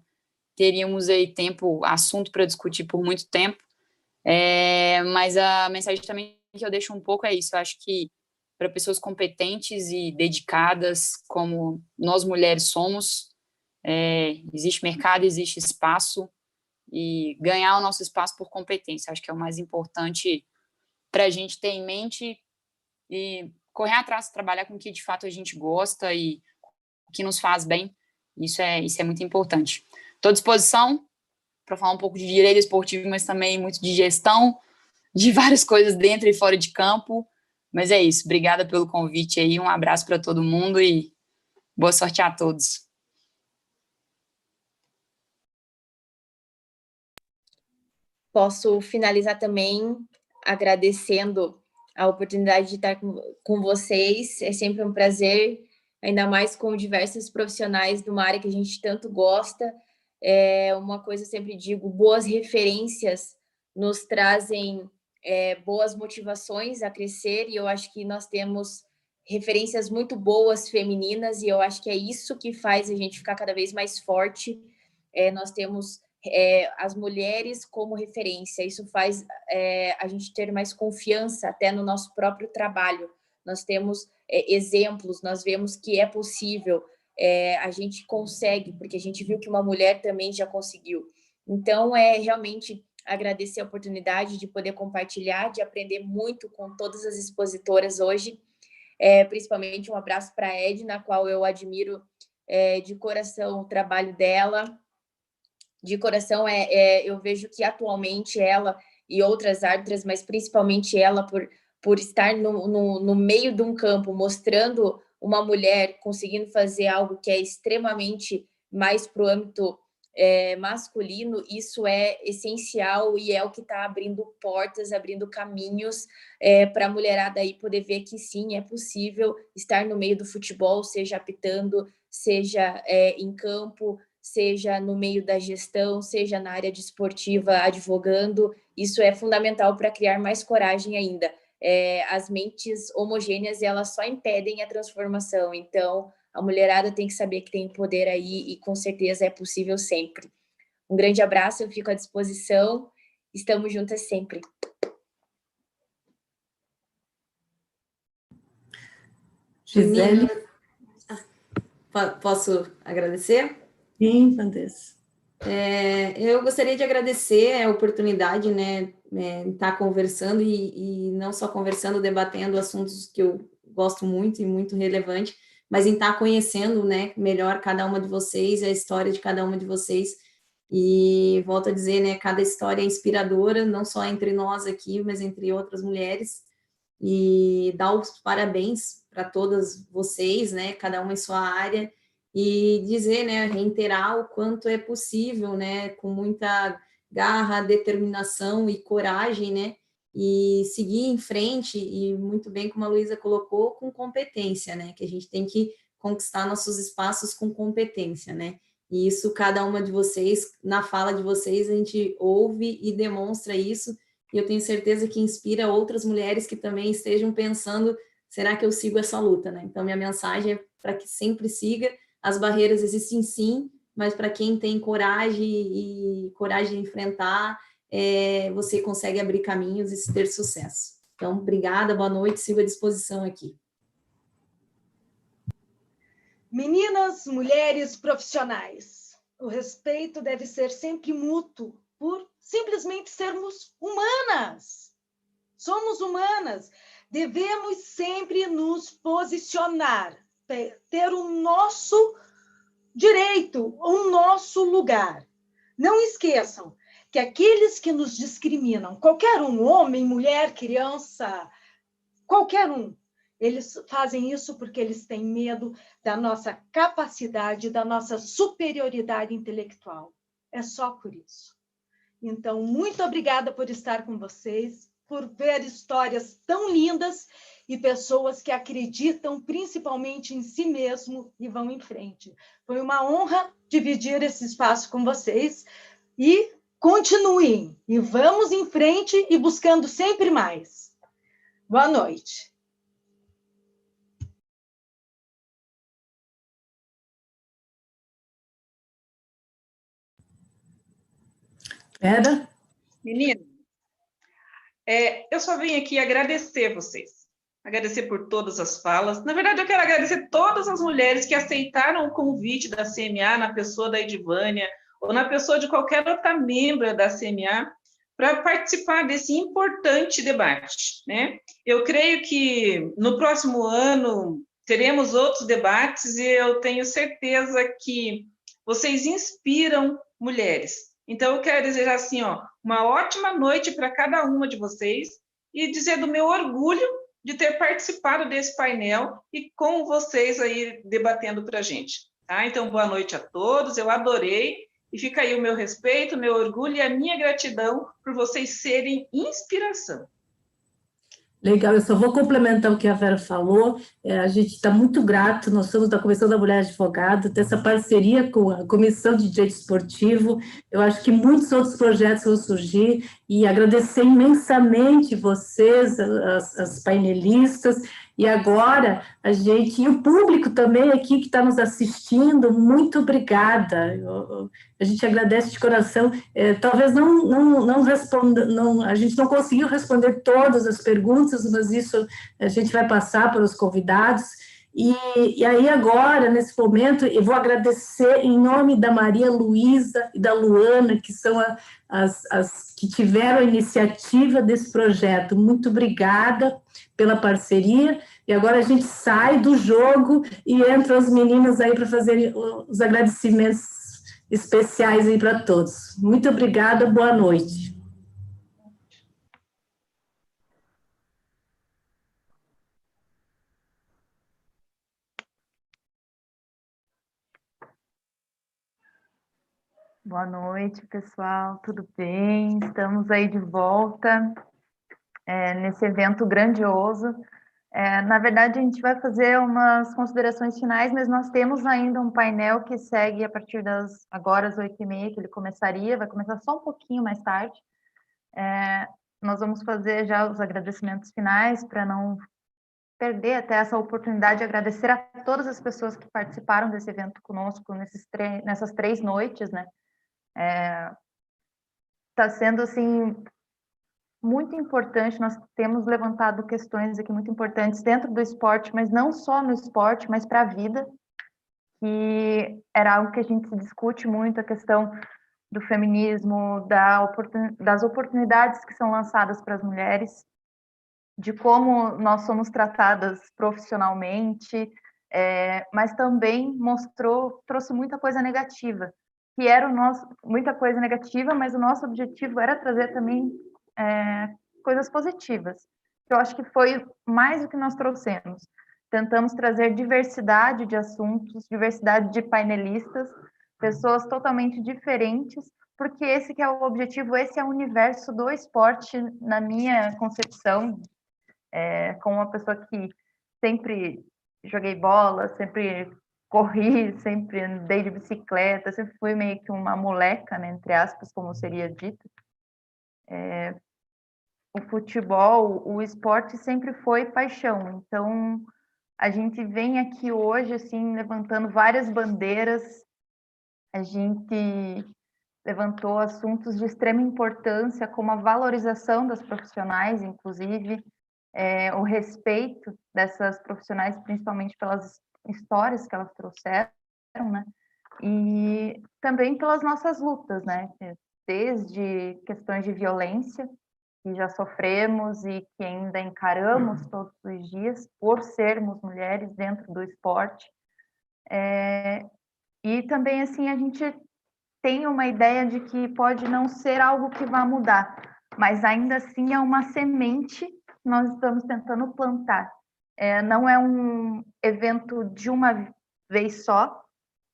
teríamos aí assunto para discutir por muito tempo. Mas a mensagem também que eu deixo um pouco é isso. Eu acho que para pessoas competentes e dedicadas, como nós mulheres somos, existe mercado, existe espaço, e ganhar o nosso espaço por competência. Acho que é o mais importante para a gente ter em mente e correr atrás, trabalhar com o que de fato a gente gosta e o que nos faz bem. Isso é muito importante. Estou à disposição para falar um pouco de direito esportivo, mas também muito de gestão, de várias coisas dentro e fora de campo. Mas é isso. Obrigada pelo convite aí. Um abraço para todo mundo e boa sorte a todos. Posso finalizar também agradecendo a oportunidade de estar com vocês. É sempre um prazer, ainda mais com diversos profissionais de uma área que a gente tanto gosta. Uma coisa eu sempre digo, boas referências nos trazem boas motivações a crescer, e eu acho que nós temos referências muito boas femininas, e eu acho que é isso que faz a gente ficar cada vez mais forte. Nós temos as mulheres como referência, isso faz a gente ter mais confiança até no nosso próprio trabalho. Nós temos exemplos, nós vemos que é possível, a gente consegue, porque a gente viu que uma mulher também já conseguiu. Então, realmente agradecer a oportunidade de poder compartilhar, de aprender muito com todas as expositoras hoje, principalmente um abraço para a Edna, na qual eu admiro de coração o trabalho dela. De coração, eu vejo que atualmente ela e outras árbitras, mas principalmente ela, por estar no meio de um campo, mostrando uma mulher conseguindo fazer algo que é extremamente mais para o âmbito masculino, isso é essencial e é o que está abrindo portas, abrindo caminhos para a mulherada aí poder ver que sim, é possível estar no meio do futebol, seja apitando, seja em campo, seja no meio da gestão, seja na área desportiva, advogando. Isso é fundamental para criar mais coragem ainda. as mentes homogêneas, elas só impedem a transformação. Então, a mulherada tem que saber que tem poder aí e com certeza é possível sempre. Um grande abraço, eu fico à disposição. Estamos juntas sempre. Gisele. Posso agradecer? Sim, Vanessa. Eu gostaria de agradecer a oportunidade, né, estar conversando e não só conversando, debatendo assuntos que eu gosto muito e muito relevante, mas em estar conhecendo, né, melhor cada uma de vocês e a história de cada uma de vocês. E volto a dizer, né, cada história é inspiradora, não só entre nós aqui, mas entre outras mulheres. E dar os parabéns para todas vocês, né, cada uma em sua área, e dizer, né, reiterar o quanto é possível, né, com muita garra, determinação e coragem, né, e seguir em frente, e muito bem como a Luísa colocou, com competência, né, que a gente tem que conquistar nossos espaços com competência, né, e isso cada uma de vocês, na fala de vocês, a gente ouve e demonstra isso, e eu tenho certeza que inspira outras mulheres que também estejam pensando, será que eu sigo essa luta, né? Então, minha mensagem é para que sempre siga, as barreiras existem sim, mas para quem tem coragem e coragem de enfrentar, você consegue abrir caminhos e ter sucesso. Então, obrigada, boa noite, sigo à disposição aqui. Meninas, mulheres, profissionais, o respeito deve ser sempre mútuo, por simplesmente sermos humanas. Somos humanas. Devemos sempre nos posicionar, ter o nosso direito, o nosso lugar. Não esqueçam que aqueles que nos discriminam, qualquer um, homem, mulher, criança, qualquer um, eles fazem isso porque eles têm medo da nossa capacidade, da nossa superioridade intelectual. É só por isso. Então, muito obrigada por estar com vocês, por ver histórias tão lindas e pessoas que acreditam principalmente em si mesmo e vão em frente. Foi uma honra dividir esse espaço com vocês e continuem, e vamos em frente e buscando sempre mais. Boa noite. Vera? Menina, eu só vim aqui agradecer vocês, agradecer por todas as falas. Na verdade, eu quero agradecer todas as mulheres que aceitaram o convite da CMA, na pessoa da Edivânia, ou na pessoa de qualquer outra membro da CMA, para participar desse importante debate, né? Eu creio que no próximo ano teremos outros debates e eu tenho certeza que vocês inspiram mulheres. Então, eu quero desejar assim, uma ótima noite para cada uma de vocês e dizer do meu orgulho de ter participado desse painel e com vocês aí debatendo para a gente. Tá? Então, boa noite a todos, eu adorei. E fica aí o meu respeito, o meu orgulho e a minha gratidão por vocês serem inspiração. Legal, eu só vou complementar o que a Vera falou. A gente está muito grato, nós somos da Comissão da Mulher Advogada, ter essa parceria com a Comissão de Direito Esportivo. Eu acho que muitos outros projetos vão surgir e agradecer imensamente vocês, as painelistas, e agora e o público também aqui que está nos assistindo, muito obrigada. A gente agradece de coração. Talvez não responda, a gente não conseguiu responder todas as perguntas, mas isso a gente vai passar para os convidados. E aí agora, nesse momento, eu vou agradecer em nome da Maria Luísa e da Luana, que são as que tiveram a iniciativa desse projeto. Muito obrigada pela parceria, e agora a gente sai do jogo e entra as meninas aí para fazerem os agradecimentos especiais aí para todos. Muito obrigada, boa noite. Boa noite, pessoal, tudo bem? Estamos aí de volta nesse evento grandioso. Na verdade, a gente vai fazer umas considerações finais, mas nós temos ainda um painel que segue a partir agora às 8h30, que ele vai começar só um pouquinho mais tarde. nós vamos fazer já os agradecimentos finais para não perder até essa oportunidade de agradecer a todas as pessoas que participaram desse evento conosco nessas 3 noites, né? Está sendo, assim, muito importante, nós temos levantado questões aqui muito importantes dentro do esporte, mas não só no esporte, mas para a vida, que era algo que a gente discute muito, a questão do feminismo, das oportunidades que são lançadas para as mulheres, de como nós somos tratadas profissionalmente, mas também trouxe muita coisa negativa, que era muita coisa negativa, mas o nosso objetivo era trazer também coisas positivas. Eu acho que foi mais o que nós trouxemos. Tentamos trazer diversidade de assuntos, diversidade de painelistas, pessoas totalmente diferentes, porque esse que é o objetivo, esse é o universo do esporte, na minha concepção, como uma pessoa que sempre joguei bola, sempre corri, sempre andei de bicicleta, sempre fui meio que uma moleca, né, entre aspas, como seria dito. O futebol, o esporte sempre foi paixão, então a gente vem aqui hoje, assim, levantando várias bandeiras, a gente levantou assuntos de extrema importância, como a valorização das profissionais, inclusive, o respeito dessas profissionais, principalmente pelas histórias que elas trouxeram, né? E também pelas nossas lutas, né? Desde questões de violência, que já sofremos e que ainda encaramos todos os dias, por sermos mulheres dentro do esporte. E também, assim, a gente tem uma ideia de que pode não ser algo que vá mudar, mas ainda assim é uma semente que nós estamos tentando plantar. Não é um evento de uma vez só,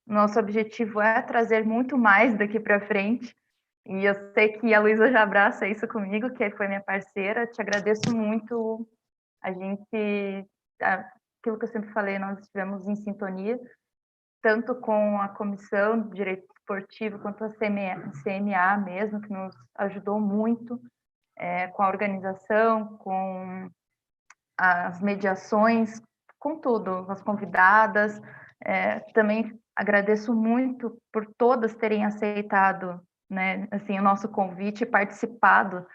nosso objetivo é trazer muito mais daqui para frente, e eu sei que a Luísa já abraça isso comigo, que foi minha parceira, te agradeço muito, aquilo que eu sempre falei, nós estivemos em sintonia, tanto com a Comissão de Direito Esportivo, quanto a CMA mesmo, que nos ajudou muito com a organização, com as mediações, com tudo, as convidadas. Também agradeço muito por todas terem aceitado, né, assim, o nosso convite e participado,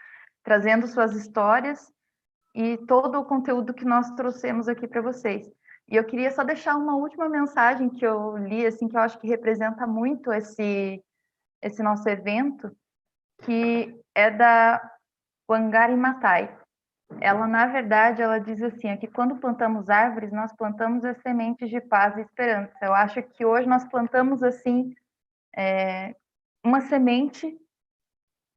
trazendo suas histórias e todo o conteúdo que nós trouxemos aqui para vocês. E eu queria só deixar uma última mensagem que eu li, assim, que eu acho que representa muito esse nosso evento, que é da Wangari Maathai. Ela, na verdade, ela diz assim, que quando plantamos árvores, nós plantamos as sementes de paz e esperança. Eu acho que hoje nós plantamos, assim, uma semente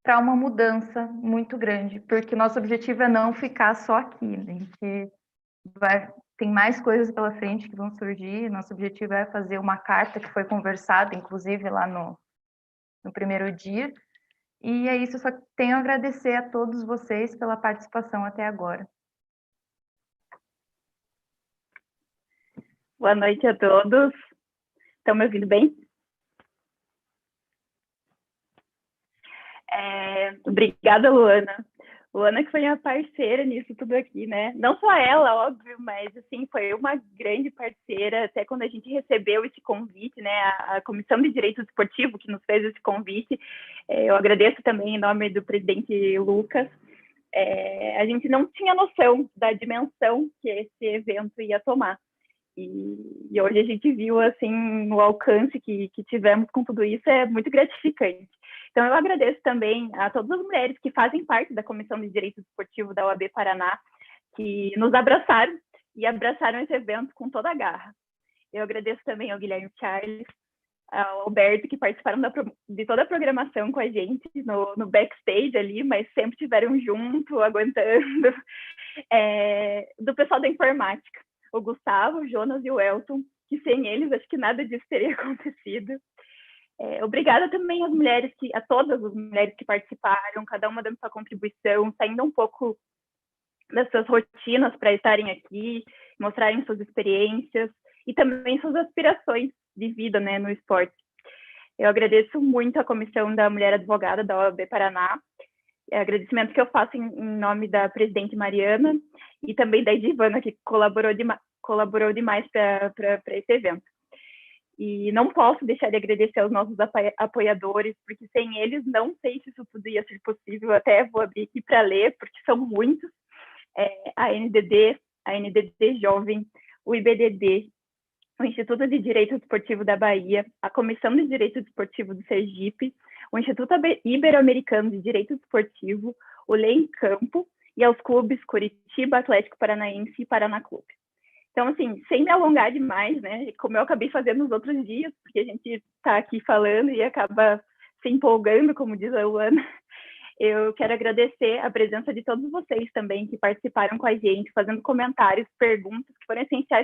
para uma mudança muito grande, porque nosso objetivo é não ficar só aqui, né? A gente tem mais coisas pela frente que vão surgir, nosso objetivo é fazer uma carta que foi conversada, inclusive, lá no primeiro dia, e é isso, eu só tenho a agradecer a todos vocês pela participação até agora. Boa noite a todos. Estão me ouvindo bem? Obrigada, Luana. Luana que foi minha parceira nisso tudo aqui, né? Não só ela, óbvio, mas assim, foi uma grande parceira, até quando a gente recebeu esse convite, né? A Comissão de Direito Esportivo que nos fez esse convite. Eu agradeço também em nome do presidente Lucas. A gente não tinha noção da dimensão que esse evento ia tomar. E hoje a gente viu, assim, o alcance que tivemos com tudo isso, é muito gratificante. Então, eu agradeço também a todas as mulheres que fazem parte da Comissão de Direito Esportivo da OAB Paraná, que nos abraçaram e abraçaram esse evento com toda a garra. Eu agradeço também ao Guilherme Charles, ao Alberto, que participaram de toda a programação com a gente no backstage ali, mas sempre estiveram junto, aguentando, do pessoal da informática, o Gustavo, o Jonas e o Elton, que sem eles acho que nada disso teria acontecido. Obrigada também a todas as mulheres que participaram, cada uma dando sua contribuição, saindo um pouco das suas rotinas para estarem aqui, mostrarem suas experiências e também suas aspirações de vida, né, no esporte. Eu agradeço muito a Comissão da Mulher Advogada da OAB Paraná, agradecimento que eu faço em nome da presidente Mariana e também da Edivana, que colaborou demais para esse evento. E não posso deixar de agradecer aos nossos apoiadores, porque sem eles não sei se isso poderia ser possível. Até vou abrir aqui para ler, porque são muitos. A NDD Jovem, o IBDD, o Instituto de Direito Desportivo da Bahia, a Comissão de Direito Desportivo do Sergipe, o Instituto Ibero-Americano de Direito Desportivo, o Lei em Campo e aos clubes Curitiba, Atlético Paranaense e Paraná Clube. Então, assim, sem me alongar demais, né, como eu acabei fazendo nos outros dias, porque a gente está aqui falando e acaba se empolgando, como diz a Luana, eu quero agradecer a presença de todos vocês também que participaram com a gente, fazendo comentários, perguntas que foram essenciais